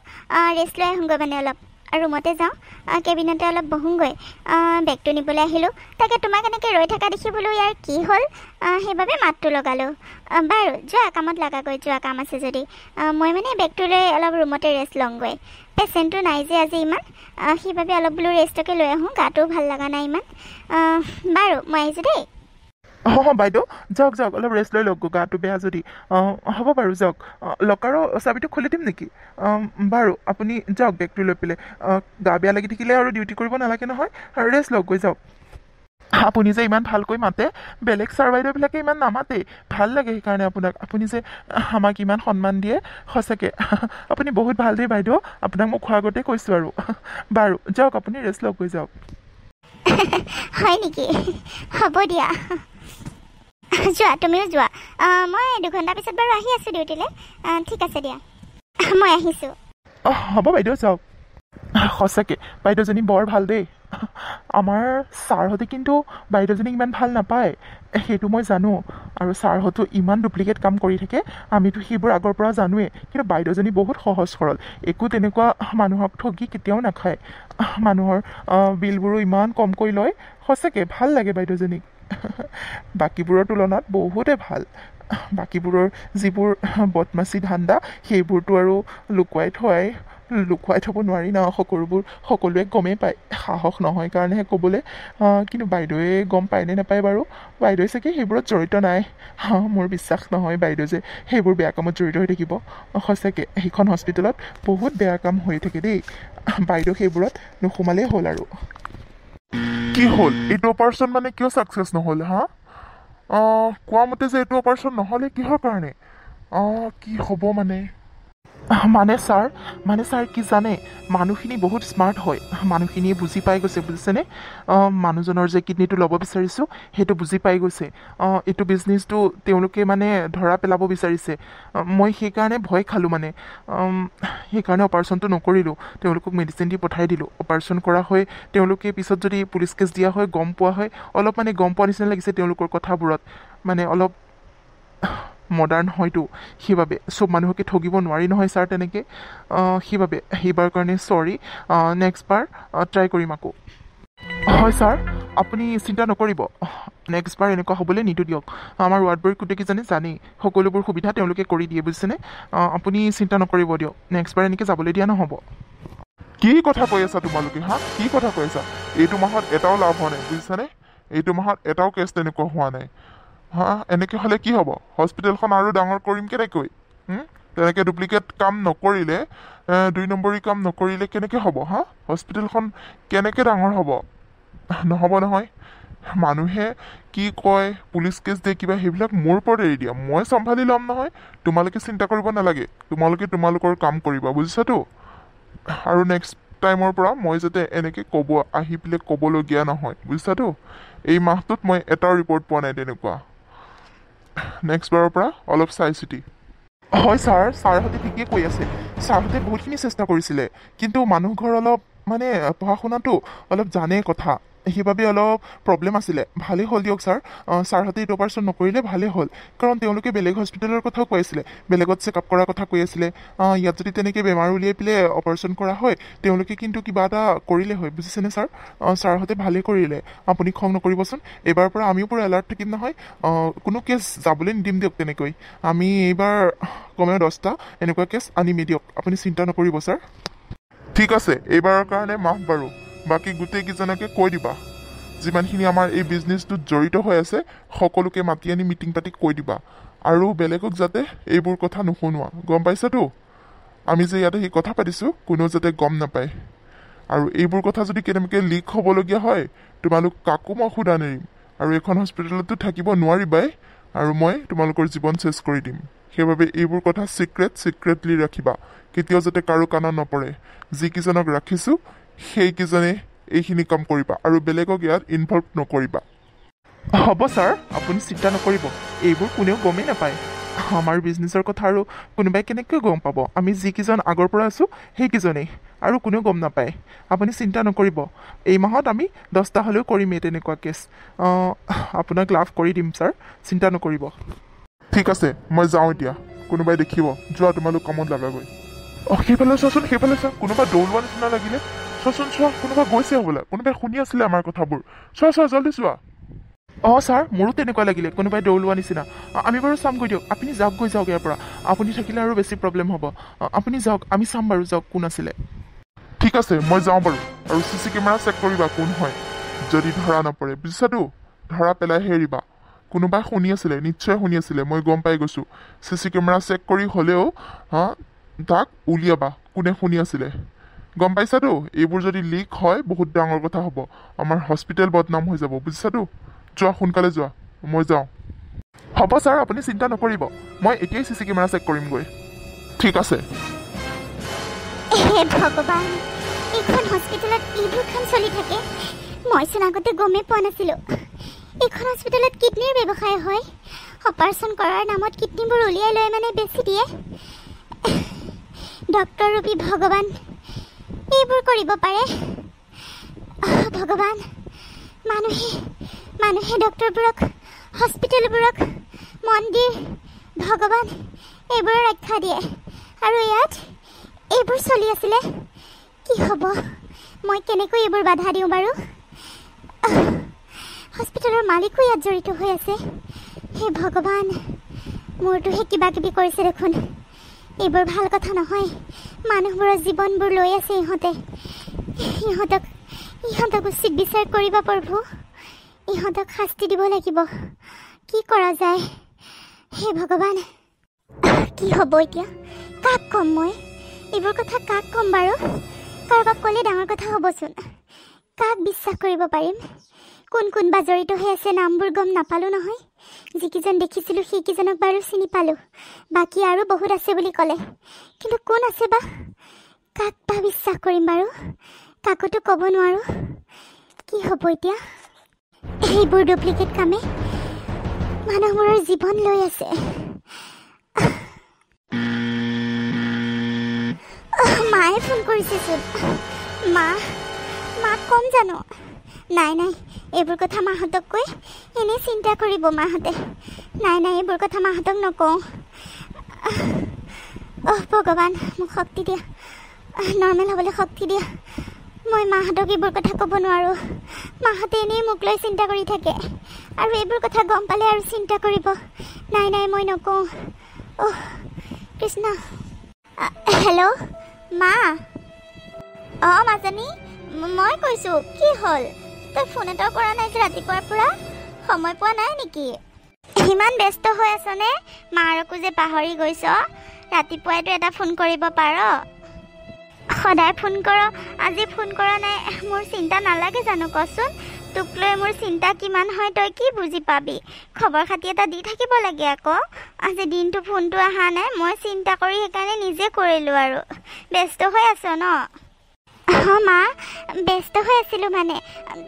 ৰেষ্ট লৈ আহোঁগৈ মানে অলপ ৰুমতে যাওঁ কেবিনতে অলপ বহোঁগৈ বেগটো নিবলৈ আহিলোঁ তাকে তোমাক এনেকৈ ৰৈ থকা দেখি বোলো ইয়াৰ কি হ'ল সেইবাবে মাতটো লগালোঁ বাৰু যোৱা কামত লাগাগৈ যোৱা কাম আছে যদি মই মানে বেগটো লৈ অলপ ৰুমতে ৰেষ্ট লওঁগৈ পেচেণ্টটো নাই যে আজি ইমান সেইবাবে অলপ বোলো ৰেষ্টকে লৈ আহোঁ গাটোও ভাল লগা নাই ইমান বাৰু মই আহিছোঁ দেই বাইদেউ যাওক অলপ ৰেষ্ট লৈ লওক গাটো বেয়া যদি হ'ব বাৰু যাওক লকাৰৰ চাবিটো খুলি দিম নেকি বাৰু আপুনি যাওক বেগটো লৈ পেলাই গা বেয়া লাগি থাকিলে আৰু ডিউটি কৰিব নালাগে নহয় ৰেষ্ট লওক গৈ যাওক আপুনি যে ইমান ভালকৈ মাতে, বেলেগ ছাৰ বাইদেউবিলাকে ইমান নামাতেই। ভাল লাগে সেইকাৰণে আপোনাক। আপুনি যে আমাক ইমান সন্মান দিয়ে, সঁচাকৈ আপুনি বহুত ভাল দেই বাইদেউ। আপোনাক মই খোৱাৰ আগতে কৈছোঁ আৰু। বাৰু যাওক, আপুনি ৰেষ্ট লওক, গৈ যাওক। হয় নেকি? হ'ব দিয়া, যোৱা, তুমিও যোৱা। মই 2 ঘণ্টা পিছত বাৰু আহি আছোঁ ডিউটিলৈ। ঠিক আছে দিয়া, মই আহিছোঁ। হ'ব বাইদেউ, যাওক। সঁচাকৈ বাইদেউজনী বৰ ভাল দেই। আমাৰ ছাৰহঁতে কিন্তু বাইদেউজনীক ইমান ভাল নাপায়, সেইটো মই জানো। আৰু ছাৰহঁতো ইমান ডুপ্লিকেট কাম কৰি থাকে, আমিতো সেইবোৰ আগৰ পৰা জানোৱেই। কিন্তু বাইদেউজনী বহুত সহজ সৰল, একো তেনেকুৱা মানুহক ঠগি কেতিয়াও নাখায়। মানুহৰ বিলবোৰো ইমান কমকৈ লয়। সঁচাকৈ ভাল লাগে বাইদেউজনীক। বাকীবোৰৰ তুলনাত বহুতে ভাল। বাকীবোৰৰ যিবোৰ বদমাচি ধান্দা, সেইবোৰতো আৰু লুকুৱাই থ'ব নোৱাৰি ন। সকলোৱে গমেই পায়, সাহস নহয় কাৰণেহে ক'বলৈ। কিন্তু বাইদেৱে গম পায় নে নাপায় বাৰু? বাইদেৱে চাগে সেইবোৰত জড়িত নাই। মোৰ বিশ্বাস নহয় বাইদেউ যে সেইবোৰ বেয়া কামত জড়িত হৈ থাকিব। সঁচাকৈ সেইখন হস্পিটেলত বহুত বেয়া কাম হৈ থাকে দেই। বাইদেউ সেইবোৰত নোসোমালেই হ'ল আৰু। কি হ'ল এইটো অপাৰেশ্যন? মানে কিয় ছাকচেছ নহ'ল হা? কোৱা মতে যে এইটো অপাৰেশ্যন নহ'লে কিহৰ কাৰণে? কি হ'ব মানে? মানে ছাৰ কি জানে, মানুহখিনি বহুত স্মাৰ্ট হয়। মানুহখিনিয়ে বুজি পাই গৈছে, বুজিছেনে? মানুহজনৰ যে কিডনীটো ল'ব বিচাৰিছোঁ, সেইটো বুজি পাই গৈছে। এইটো বিজনেছটো তেওঁলোকে মানে ধৰা পেলাব বিচাৰিছে। মই সেইকাৰণে ভয় খালোঁ মানে। সেইকাৰণে অপাৰেশ্যনটো নকৰিলোঁ, তেওঁলোকক মেডিচিন দি পঠাই দিলোঁ। অপাৰেশ্যন কৰা হৈ তেওঁলোকে পিছত যদি পুলিচ কেছ দিয়া হয়, গম পোৱা হয়, অলপ মানে গম পোৱা নিচিনা লাগিছে তেওঁলোকৰ কথাবোৰত। মানে অলপ মডাৰ্ণ হয়তো, সেইবাবে চব মানুহকে ঠগিব নোৱাৰি নহয় ছাৰ তেনেকৈ। সেইবাবে সেইবাৰ কাৰণে চৰি। নেক্সট বাৰ ট্ৰাই কৰিম আকৌ। হয় ছাৰ, আপুনি চিন্তা নকৰিব। নেক্সট বাৰ এনেকুৱা হ'বলৈ নিদো দিয়ক। আমাৰ ৱাৰ্ডবোৰৰ গোটেইকেইজনে জানেই, সকলোবোৰ সুবিধা তেওঁলোকে কৰি দিয়ে, বুজিছেনে? আপুনি চিন্তা নকৰিব দিয়ক। নেক্সট বাৰ এনেকৈ যাবলৈ দিয়া নহ'ব। কি কথা কৈ আছা তোমালোকে হা? কি কথা কৈ আছা? এইটো মাহত এটাও লাভ হোৱা নাই, বুজিছানে? এইটো মাহত এটাও কেছ তেনেকুৱা হোৱা নাই। এনেকৈ হ'লে কি হ'ব? হস্পিটেলখন আৰু ডাঙৰ কৰিম কেনেকৈ? তেনেকৈ ডুপ্লিকেট কাম নকৰিলে, 2 নম্বৰী কাম নকৰিলে কেনেকৈ হ'ব হা? হস্পিটেলখন কেনেকৈ ডাঙৰ হ'ব? নহ'ব নহয়। মানুহে কি কয়, পুলিচ কেছ দিয়ে কিবা, সেইবিলাক মোৰ ওপৰত এৰি দিয়া। মই চম্ভালি ল'ম নহয়, তোমালোকে চিন্তা কৰিব নালাগে। তোমালোকে তোমালোকৰ কাম কৰিবা, বুজিছাতো? আৰু নেক্সট টাইমৰ পৰা মই যাতে এনেকৈ আহি পেলাই ক'বলগীয়া নহয়, বুজিছাতো? এই মাহটোত মই এটাও ৰিপৰ্ট পোৱা নাই তেনেকুৱা। নেক্সট বাৰৰ পৰা অলপ চাই চিতি। হয় ছাৰহঁতে ঠিকেই কৈ আছে। ছাৰহঁতে বহুতখিনি চেষ্টা কৰিছিলে, কিন্তু মানুহ ঘৰ অলপ মানে পঢ়া শুনাটো অলপ জানে কথা, সেইবাবে অলপ প্ৰব্লেম আছিলে। ভালেই হ'ল দিয়ক ছাৰ, ছাৰহঁতে এইটো অপাৰেশ্যন নকৰিলে ভালেই হ'ল। কাৰণ তেওঁলোকে বেলেগ হস্পিটেলৰ কথাও কৈ আছিলে, বেলেগত চেকআপ কৰাৰ কথা কৈ আছিলে। ইয়াত যদি তেনেকৈ বেমাৰ উলিয়াই পেলাই অপাৰেশ্যন কৰা হয়, তেওঁলোকে কিন্তু কিবা এটা কৰিলে হয়, বুজিছেনে ছাৰ? ছাৰহঁতে ভালেই কৰিলে। আপুনি খং নকৰিবচোন। এইবাৰৰ পৰা আমিও পুৰা এলাৰ্ট থাকিম নহয়। কোনো কেছ যাবলৈ নিদিম দিয়ক তেনেকৈ। আমি এইবাৰ কমেও 10টা এনেকুৱা কেছ আনিমেই দিয়ক। আপুনি চিন্তা নকৰিব ছাৰ। ঠিক আছে, এইবাৰৰ কাৰণে মাফ বাৰু। বাকী গোটেইকেইজনকে কৈ দিবা, যিমানখিনি আমাৰ এই বিজনেছটোত জড়িত হৈ আছে, সকলোকে মাতি আনি মিটিং পাতি কৈ দিবা। আৰু বেলেগক যাতে এইবোৰ কথা নুশুনোৱা, গম পাইছাতো? আমি যে ইয়াতে সেই কথা পাতিছোঁ, কোনেও যাতে গম নাপায়। আৰু এইবোৰ কথা যদি কেনেবাকৈ লিক হ'বলগীয়া হয়, তোমালোক কাকো মই সোধা নেৰিম। আৰু এইখন হস্পিটেলতো থাকিব নোৱাৰিবাই, আৰু মই তোমালোকৰ জীৱন চেছ কৰি দিম। সেইবাবে এইবোৰ কথা ছিক্ৰেটলি ৰাখিবা, কেতিয়াও যাতে কাৰো কাণত নপৰে। যিকেইজনক ৰাখিছোঁ, সেইকেইজনে এইখিনি কাম কৰিবা, আৰু বেলেগক ইয়াত ইনভলভ নকৰিবা। হ'ব ছাৰ, আপুনি চিন্তা নকৰিব। এইবোৰ কোনেও গমেই নাপায়। আমাৰ বিজনেছৰ কথা আৰু কোনোবাই কেনেকৈ গম পাব? আমি যিকেইজন আগৰ পৰা আছোঁ সেইকেইজনেই, আৰু কোনেও গম নাপায়। আপুনি চিন্তা নকৰিব। এই মাহত আমি 10টা হ'লেও কৰিমেই তেনেকুৱা কেছ। আপোনাক লাভ কৰি দিম ছাৰ, চিন্তা নকৰিব। ঠিক আছে, মই যাওঁ এতিয়া। কোনোবাই দেখিব। যোৱা, তোমালোক কামত লাগাগৈ। সেইফালে চোৱাচোন, সেইফালে চোৱা, কোনোবা দৌৰোৱা নিচিনা লাগিলে। চোৱাচোন, চোৱা, কোনোবা গৈছে হ'বলা। কোনোবাই শুনি আছিলে আমাৰ কথাবোৰ। চোৱা, জল্দি চোৱা। ছাৰ, মোৰো তেনেকুৱা লাগিলে, কোনোবাই দৌৰ লোৱা নিচিনা। আমি বাৰু চামগৈ দিয়ক। আপুনি যাওক ইয়াৰ পৰা। আপুনি থাকিলে আৰু বেছি প্ৰব্লেম হ'ব। আপুনি যাওক, আমি চাম বাৰু, যাওক কোন আছিলে। ঠিক আছে, মই যাওঁ বাৰু। আৰু CC কেমেৰা চেক কৰিবা কোন হয়, যদি ধৰা নপৰে, বুজিছাতো? ধৰা পেলাইহে এৰিবা। কোনোবাই শুনি আছিলে, নিশ্চয় শুনি আছিলে, মই গম পাই গৈছোঁ। CC কেমেৰা চেক কৰি হ'লেও তাক উলিয়াবা, কোনে শুনি আছিলে। গম পাইছাতো এইবোৰ যদি লিক হয় বহুত ডাঙৰ কথা হ'ব আমাৰ হস্পিটেল বদনাম হৈ যাব বুজিছাতো যোৱা সোনকালে যোৱা মই যাওঁ হ'ব ছাৰ আপুনি চিন্তা নকৰিব মই এতিয়াই চিচি কেমেৰা চেক কৰিমগৈ ঠিক আছে হে ভগৱান এইখন হস্পিটেলত এইবোৰ কাম চলি থাকে মইচোন আগতে গমেই পোৱা নাছিলোঁ এইখন হস্পিটেলত কিডনীৰ ব্যৱসায় হয় অপাৰেশ্যন কৰাৰ নামত কিডনীবোৰ উলিয়াই লৈ মানে বেছি দিয়ে ডক্টৰ ৰূপী ভগৱান এইবোৰ কৰিব পাৰে ভগৱান মানুহে ডক্টৰবোৰক হস্পিটেলবোৰক মন্দিৰ ভগৱান এইবোৰ ৰক্ষা দিয়ে আৰু ইয়াত এইবোৰ চলি আছিলে কি হ'ব মই কেনেকৈ এইবোৰ বাধা দিওঁ বাৰু হস্পিটেলৰ মালিকো ইয়াত জড়িত হৈ আছে হে ভগৱান মোৰটোহে কিবা কিবি কৰিছে দেখোন এইবোৰ ভাল কথা নহয় মানুহবোৰৰ জীৱনবোৰ লৈ আছে ইহঁতক উচিত বিচাৰ কৰিবা প্ৰভু ইহঁতক শাস্তি দিব লাগিব কি কৰা যায় হে ভগৱান কি হ'ব এতিয়া কাক ক'ম মই এইবোৰ কথা কাক ক'ম বাৰু কাৰোবাক ক'লে ডাঙৰ কথা হ'বচোন কাক বিশ্বাস কৰিব পাৰিম কোন বা জড়িত হৈ আছে নামবোৰ গম নাপালোঁ নহয় যিকেইজন দেখিছিলোঁ সেইকেইজনক বাৰু চিনি পালোঁ বাকী আৰু বহুত আছে বুলি ক'লে কিন্তু কোন আছে বা কাক বা বিশ্বাস কৰিম বাৰু কাকোতো ক'ব নোৱাৰোঁ কি হ'ব এতিয়া এইবোৰ ডুপ্লিকেট কামে মানুহবোৰৰ জীৱন লৈ আছে মায়ে ফোন কৰিছেচোন মাক ক'ম জানো নাই এইবোৰ কথা মাহঁতক কৈ এনেই চিন্তা কৰিব মাহঁতে নাই এইবোৰ কথা মাহঁতক নকওঁ ভগৱান মোক শক্তি দিয়া নৰ্মেল হ'বলৈ শক্তি দিয়া মই মাহঁতক এইবোৰ কথা ক'ব নোৱাৰোঁ মাহঁতে এনেই মোক লৈ চিন্তা কৰি থাকে আৰু এইবোৰ কথা গম পালে আৰু চিন্তা কৰিব নাই মই নকওঁ কৃষ্ণ হেল্ল' মা মাজনী মই কৈছোঁ কি হ'ল তই ফোন এটাও কৰা নাই যে ৰাতিপুৱাৰ পৰা সময় পোৱা নাই নেকি ইমান ব্যস্ত হৈ আছনে মাৰকো যে পাহৰি গৈছ ৰাতিপুৱাইতো এটা ফোন কৰিব পাৰ সদায় ফোন কৰ আজি ফোন কৰা নাই মোৰ চিন্তা নালাগে জানো কচোন তোক লৈ মোৰ চিন্তা কিমান হয় তই কি বুজি পাবি খবৰ খাতি এটা দি থাকিব লাগে আকৌ আজি দিনটো ফোনটো অহা নাই মই চিন্তা কৰি সেইকাৰণে নিজে কৰিলোঁ আৰু ব্যস্ত হৈ আছ ন মা ব্যস্ত হৈ আছিলোঁ মানে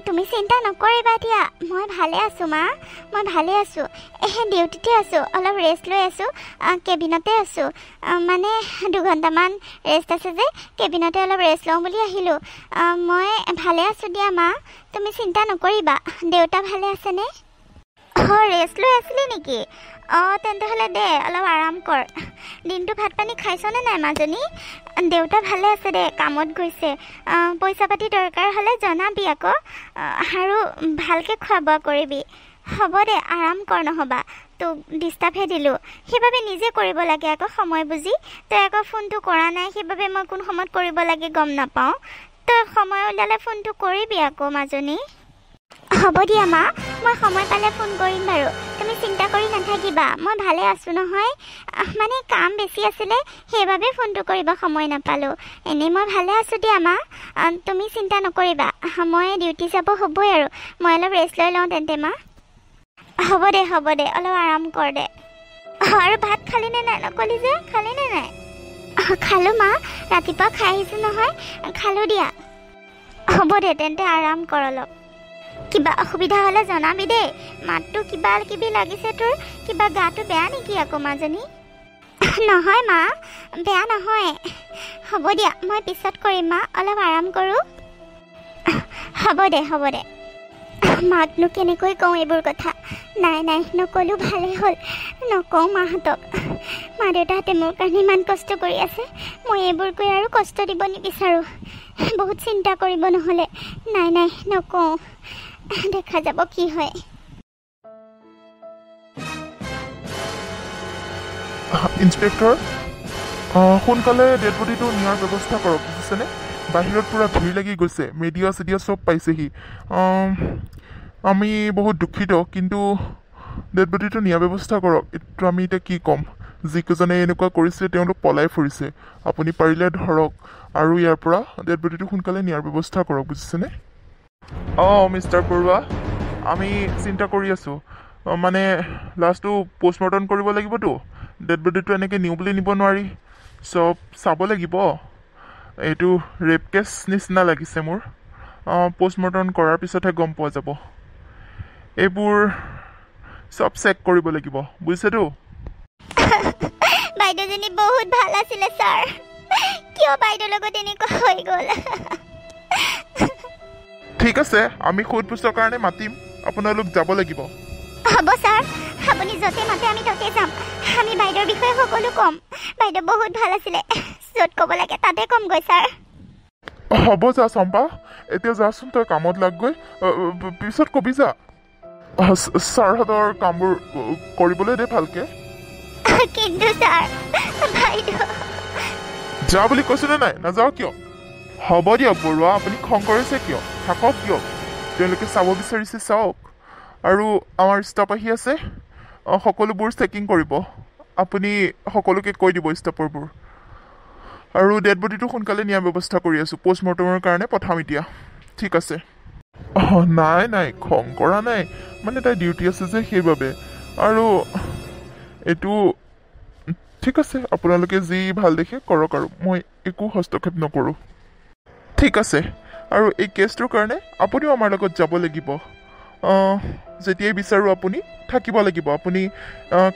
তুমি চিন্তা নকৰিবা দিয়া মই ভালে আছোঁ মা মই ভালে আছোঁ ডিউটিতে আছোঁ অলপ ৰেষ্ট লৈ আছোঁ কেবিনতে আছোঁ মানে 2 ঘণ্টামান ৰেষ্ট আছে যে কেবিনতে অলপ ৰেষ্ট লওঁ বুলি আহিলোঁ মই ভালে আছোঁ দিয়া মা তুমি চিন্তা নকৰিবা দেউতা ভালে আছেনে ৰেষ্ট লৈ আছিলি নেকি তেন্তে হ'লে দে অলপ আৰাম কৰ দিনটো ভাত পানী খাইছনে নাই মাজনী দেউতা ভালে আছে দে কামত গৈছে পইচা পাতি দৰকাৰ হ'লে জনাবি আকৌ আৰু ভালকৈ খোৱা বোৱা কৰিবি হ'ব দে আৰাম কৰ নহ'বা তোক ডিষ্টাৰ্বহে দিলোঁ সেইবাবে নিজে কৰিব লাগে আকৌ সময় বুজি তই আকৌ ফোনটো কৰা নাই সেইবাবে মই কোন সময়ত কৰিব লাগে গম নাপাওঁ তই সময় ওলালে ফোনটো কৰিবি আকৌ মাজনী হ'ব দিয়া মা মই সময় পালে ফোন কৰিম বাৰু তুমি চিন্তা কৰি নাথাকিবা মই ভালে আছোঁ নহয় মানে কাম বেছি আছিলে সেইবাবে ফোনটো কৰিব সময় নাপালোঁ এনেই মই ভালে আছোঁ দিয়া মা তুমি চিন্তা নকৰিবা মই ডিউটি যাব হ'বই আৰু মই অলপ ৰেষ্ট লৈ লওঁ তেন্তে মা হ'ব দে অলপ আৰাম কৰ দে আৰু ভাত খালিনে নাই নকলি যে খালিনে নাই খালোঁ মা ৰাতিপুৱা খাই আহিছোঁ নহয় খালোঁ দিয়া হ'ব দে তেন্তে আৰাম কৰ অলপ কিবা অসুবিধা হ'লে জনাবি দেই মাতটো কিবা কিবি লাগিছে তোৰ কিবা গাটো বেয়া নেকি আকৌ মাজনী নহয় মা বেয়া নহয় হ'ব দিয়া মই পিছত কৰিম মা অলপ আৰাম কৰোঁ হ'ব দে মাকনো কেনেকৈ কওঁ এইবোৰ কথা নাই নকলোঁ ভালেই হ'ল নকওঁ মাহঁতক মা দেউতাহঁতে মোৰ কাৰণে ইমান কষ্ট কৰি আছে মই এইবোৰ কৈ আৰু কষ্ট দিব নিবিচাৰোঁ বহুত চিন্তা কৰিব নহ'লে নাই নকওঁ দেখা যাব কি হয় ইন্সপেক্টৰ সোনকালে ডেড বডিটো নিয়াৰ ব্যৱস্থা কৰক বুজিছেনে বাহিৰত পূৰা ভিৰ লাগি গৈছে মিডিয়া চিডিয়া চব পাইছেহি আমি বহুত দুখিত কিন্তু ডেড বডিটো নিয়াৰ ব্যৱস্থা কৰক এইটো আমি এতিয়া কি ক'ম যিকেইজনে এনেকুৱা কৰিছে তেওঁলোক পলাই ফুৰিছে আপুনি পাৰিলে ধৰক আৰু ইয়াৰ পৰা ডেড বডিটো সোনকালে নিয়াৰ ব্যৱস্থা কৰক বুজিছেনে মিষ্টাৰ বৰুৱা আমি চিন্তা কৰি আছোঁ মানে লাষ্টটো পষ্টমৰ্টম কৰিব লাগিবতো ডেড বডিটো এনেকৈ নিওঁ বুলি নিব নোৱাৰি চব চাব লাগিব এইটো ৰেপ কেছ নিচিনা লাগিছে মোৰ পষ্টমৰ্টম কৰাৰ পিছতহে গম পোৱা যাব এইবোৰ চব চেক কৰিব লাগিব বুজিছেতো বাইদেউজনী বহুত ভাল আছিলে ছাৰ কিয় বাইদেউৰ লগত এনেকুৱা হৈ গ'ল ঠিক আছে আমি সোধপোছৰ কাৰণে মাতিম আপোনালোক যাব লাগিব হ'ব ছাৰ আপুনি য'তে মাতে আমি ত'তে যাম আমি বাইদেউৰ বিষয়ে সকলো ক'ম বাইদেউ বহুত ভাল আছিলে য'ত ক'ব লাগে তাতে ক'মগৈ ছাৰ হ'ব যা চম্পা এতিয়া যাচোন তই কামত লাগগৈ পিছত কবি যা ছাৰহঁতৰ কামবোৰ কৰিবলৈ দে ভালকৈ কিন্তু ছাৰ বাইদেউ যা বুলি কৈছিলে নাই নাযাওঁ কিয় হ'ব দিয়ক বৰুৱা আপুনি খং কৰিছে কিয় থাকক দিয়ক তেওঁলোকে চাব বিচাৰিছে চাওক আৰু আমাৰ ষ্টাফ আহি আছে সকলোবোৰ চেকিং কৰিব আপুনি সকলোকে কৈ দিব ষ্টাফৰবোৰ আৰু ডেড বডিটো সোনকালে নিয়াৰ ব্যৱস্থা কৰি আছোঁ পষ্টমৰ্টমৰ কাৰণে পঠাম এতিয়া ঠিক আছে নাই খং কৰা নাই মানে তাই ডিউটি আছে যে সেইবাবে আৰু এইটো ঠিক আছে আপোনালোকে যি ভাল দেখে কৰক আৰু মই একো হস্তক্ষেপ নকৰোঁ ঠিক আছে আৰু এই কেছটোৰ কাৰণে আপুনিও আমাৰ লগত যাব লাগিব যেতিয়াই বিচাৰোঁ আপুনি থাকিব লাগিব আপুনি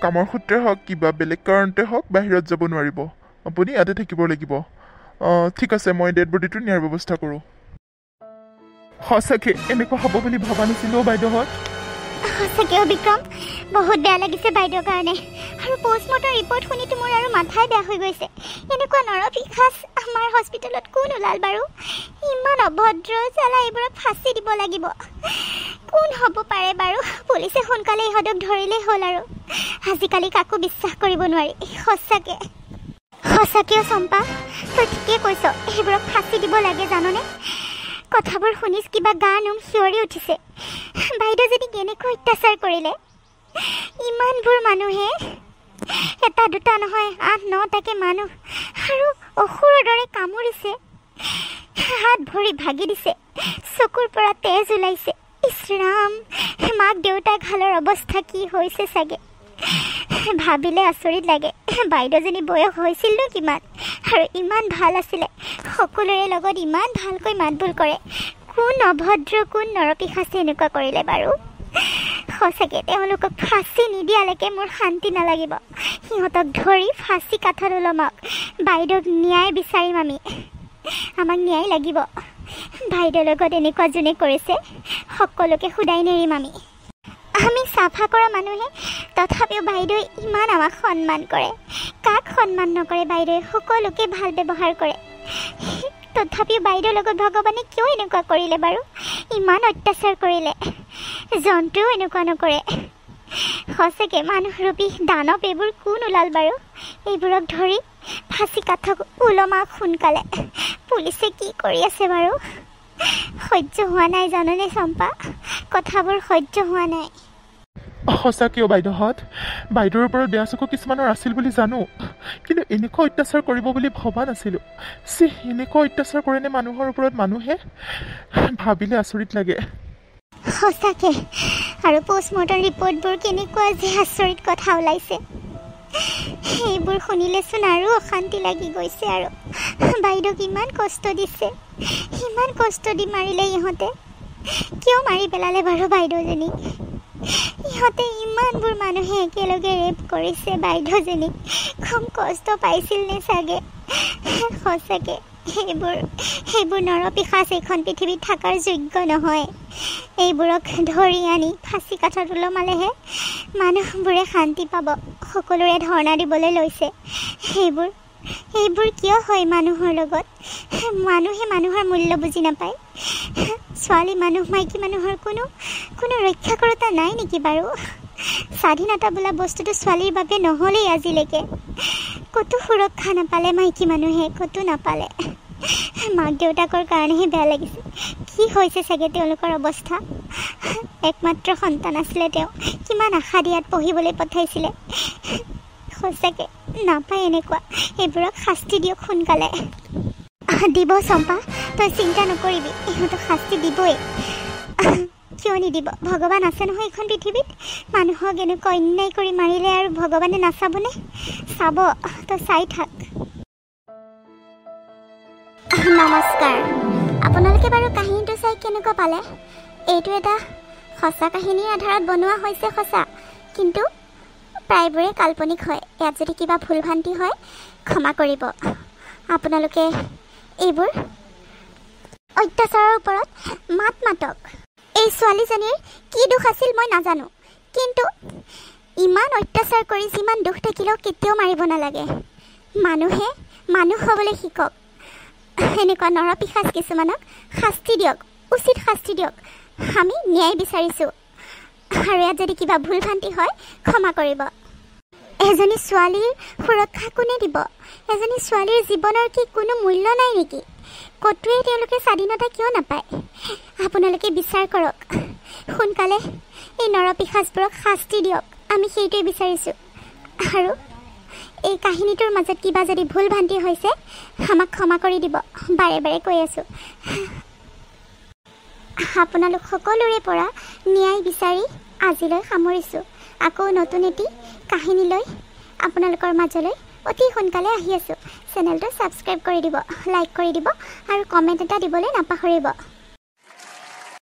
কামৰ সূত্ৰে হওক কিবা বেলেগ কাৰণতে হওক বাহিৰত যাব নোৱাৰিব আপুনি ইয়াতে থাকিব লাগিব ঠিক আছে মই ডেড বডিটো নিয়াৰ ব্যৱস্থা কৰোঁ সঁচাকৈ এনেকুৱা হ'ব বুলি ভবা নাছিলোঁ বাইদেউহঁত সঁচাকৈ বিক্ৰম বহুত বেয়া লাগিছে বাইদেউৰ কাৰণে আৰু পষ্টমৰ্টম ৰিপৰ্ট শুনিতো মোৰ আৰু মাথাই বেয়া হৈ গৈছে এনেকুৱা নৰপিশাচ আমাৰ হস্পিটেলত কোন ওলাল বাৰু ইমান অভদ্ৰ জ্বালা এইবোৰক ফাঁচি দিব লাগিব কোন হ'ব পাৰে বাৰু পুলিচে সোনকালে ইহঁতক ধৰিলেই হ'ল আৰু আজিকালি কাকো বিশ্বাস কৰিব নোৱাৰি সঁচাকৈ চম্পা তই ঠিকেই কৈছ এইবোৰক ফাঁচি দিব লাগে জাননে কথাবোৰ শুনিছ কিবা গা নোম শিয়ৰি উঠিছে বাইদেউজনী কেনেকৈ অত্যাচাৰ কৰিলে ইমানবোৰ মানুহে এটা দুটা নহয় 8-9টাকে মানুহ আৰু অসুৰৰ দৰে কামুৰিছে হাত ভৰি ভাগি দিছে চকুৰ পৰা তেজ ওলাইছে ইছৰাম মাক দেউতাক হালৰ অৱস্থা কি হৈছে চাগে ভাবিলে আচৰিত লাগে বাইদেউজনী বয়স হৈছিলনো কিমান আৰু ইমান ভাল আছিলে সকলোৰে লগত ইমান ভালকৈ মাতবোল কৰে কোন অভদ্ৰ কোন নৰপিশাচে এনেকুৱা কৰিলে বাৰু সঁচাকৈ তেওঁলোকক ফাঁচি নিদিয়ালৈকে মোৰ শান্তি নালাগিব সিহঁতক ধৰি ফাঁচি কাঠত ওলমাওক বাইদেউক ন্যায় বিচাৰিম আমি আমাক ন্যায় লাগিব বাইদেউৰ লগত এনেকুৱা যোনে কৰিছে সকলোকে শুদাই নেৰিম আমি চাফা কৰা মানুহে তথাপিও বাইদেৱে ইমান আমাক সন্মান কৰে কাক সন্মান নকৰে বাইদেৱে সকলোকে ভাল ব্যৱহাৰ কৰে তথাপিও বাইদেউৰ লগত ভগৱানে কিয় এনেকুৱা কৰিলে বাৰু ইমান অত্যাচাৰ কৰিলে জন্তুও এনেকুৱা নকৰে সঁচাকৈ মানুহৰূপী দানৱ এইবোৰ কোন ওলাল বাৰু এইবোৰক ধৰি ফাঁচি কাঠক ওলমাওক সোনকালে পুলিচে কি কৰি আছে বাৰু সহ্য হোৱা নাই জাননে চম্পা কথাবোৰ সহ্য হোৱা নাই সঁচাকৈ বাইদেউহঁত বাইদেউৰ ওপৰত বেয়া চকু কিছুমানৰ আছিল বুলি জানো কিন্তু এনেকুৱা অত্যাচাৰ কৰিব বুলি ভবা নাছিলোঁ এনেকুৱা অত্যাচাৰ কৰেনে মানুহৰ ওপৰত মানুহে ভাবিলে আচৰিত লাগে সঁচাকৈ আৰু পষ্টমৰ্টম ৰিপৰ্টবোৰ কেনেকুৱা যে আচৰিত কথা ওলাইছে সেইবোৰ শুনিলেচোন আৰু অশান্তি লাগি গৈছে আৰু বাইদেউক ইমান কষ্ট দিছে ইমান কষ্ট দি মাৰিলে ইহঁতে কিয় মাৰি পেলালে বাৰু বাইদেউজনীক ইহঁতে ইমানবোৰ মানুহে একেলগে ৰেপ কৰিছে বাইদেউজনীক কম কষ্ট পাইছিল নে চাগে সঁচাকৈ সেইবোৰ নৰপিশাচ এইখন পৃথিৱীত থকাৰ যোগ্য নহয় এইবোৰক ধৰি আনি ফাঁচি কাঠত ওলমালেহে মানুহবোৰে শান্তি পাব সকলোৰে ধৰ্ণা দিবলৈ লৈছে সেইবোৰ কিয় হয় মানুহৰ লগত মানুহে মানুহৰ মূল্য বুজি নাপায় ছোৱালী মানুহ মাইকী মানুহৰ কোনো ৰক্ষাকৰ্তা নাই নেকি বাৰু স্বাধীনতা বোলা বস্তুটো ছোৱালীৰ বাবে নহ'লেই আজিলৈকে ক'তো সুৰক্ষা নাপালে মাইকী মানুহে ক'তো নাপালে মাক দেউতাকৰ কাৰণেহে বেয়া লাগিছে কি হৈছে চাগে তেওঁলোকৰ অৱস্থা একমাত্ৰ সন্তান আছিলে তেওঁ কিমান আশা দিয়াত পঢ়িবলৈ পঠাইছিলে সঁচাকৈ নাপায় এনেকুৱা এইবোৰক শাস্তি দিয়ক সোনকালে দিব চম্পা তই চিন্তা নকৰিবি ইহঁতক শাস্তি দিবই কিয় নিদিব ভগৱান আছে নহয় এইখন পৃথিৱীত মানুহক এনেকুৱা অন্যায় কৰি মাৰিলে আৰু ভগৱানে নাচাবনে চাব তই চাই থাক নমস্কাৰ আপোনালোকে বাৰু কাহিনীটো চাই কেনেকুৱা পালে এইটো এটা সঁচা কাহিনীৰ আধাৰত বনোৱা হৈছে সঁচা কিন্তু প্ৰায়বোৰে কাল্পনিক হয় ইয়াত যদি কিবা ভুল ভ্ৰান্তি হয় ক্ষমা কৰিব আপোনালোকে এইবোৰ অত্যাচাৰৰ ওপৰত মাতক এই ছোৱালীজনীৰ কি দুখ আছিল মই নাজানো কিন্তু ইমান অত্যাচাৰ কৰি যিমান দুখ থাকিলেও কেতিয়াও মাৰিব নালাগে মানুহে মানুহ হ'বলৈ শিকক এনেকুৱা নৰপিশাচ কিছুমানক শাস্তি দিয়ক উচিত শাস্তি দিয়ক আমি ন্যায় বিচাৰিছোঁ আৰু ইয়াত যদি কিবা ভুল ভ্ৰান্তি হয় ক্ষমা কৰিব এজনী ছোৱালীৰ সুৰক্ষা কোনে দিব এজনী ছোৱালীৰ জীৱনৰ কি কোনো মূল্য নাই নেকি কতোৱে তেওঁলোকে স্বাধীনতা কিয় নাপায় আপোনালোকে বিচাৰ কৰক সোনকালে এই নৰপিশাচবোৰক শাস্তি দিয়ক আমি সেইটোৱে বিচাৰিছোঁ আৰু এই কাহিনীটোৰ মাজত কিবা যদি ভুল ভ্ৰান্তি হৈছে আমাক ক্ষমা কৰি দিব বাৰে বাৰে কৈ আছোঁ আপোনালোক সকলোৰে পৰা ন্যায় বিচাৰি আজিলৈ সামৰিছোঁ আকৌ নতুন এটি কাহিনী লৈ আপোনালোকৰ মাজলৈ অতি সোনকালে আহি আছোঁ চেনেলটো ছাবস্ক্ৰাইব কৰি দিব লাইক কৰি দিব আৰু কমেণ্ট এটা দিবলৈ নাপাহৰিব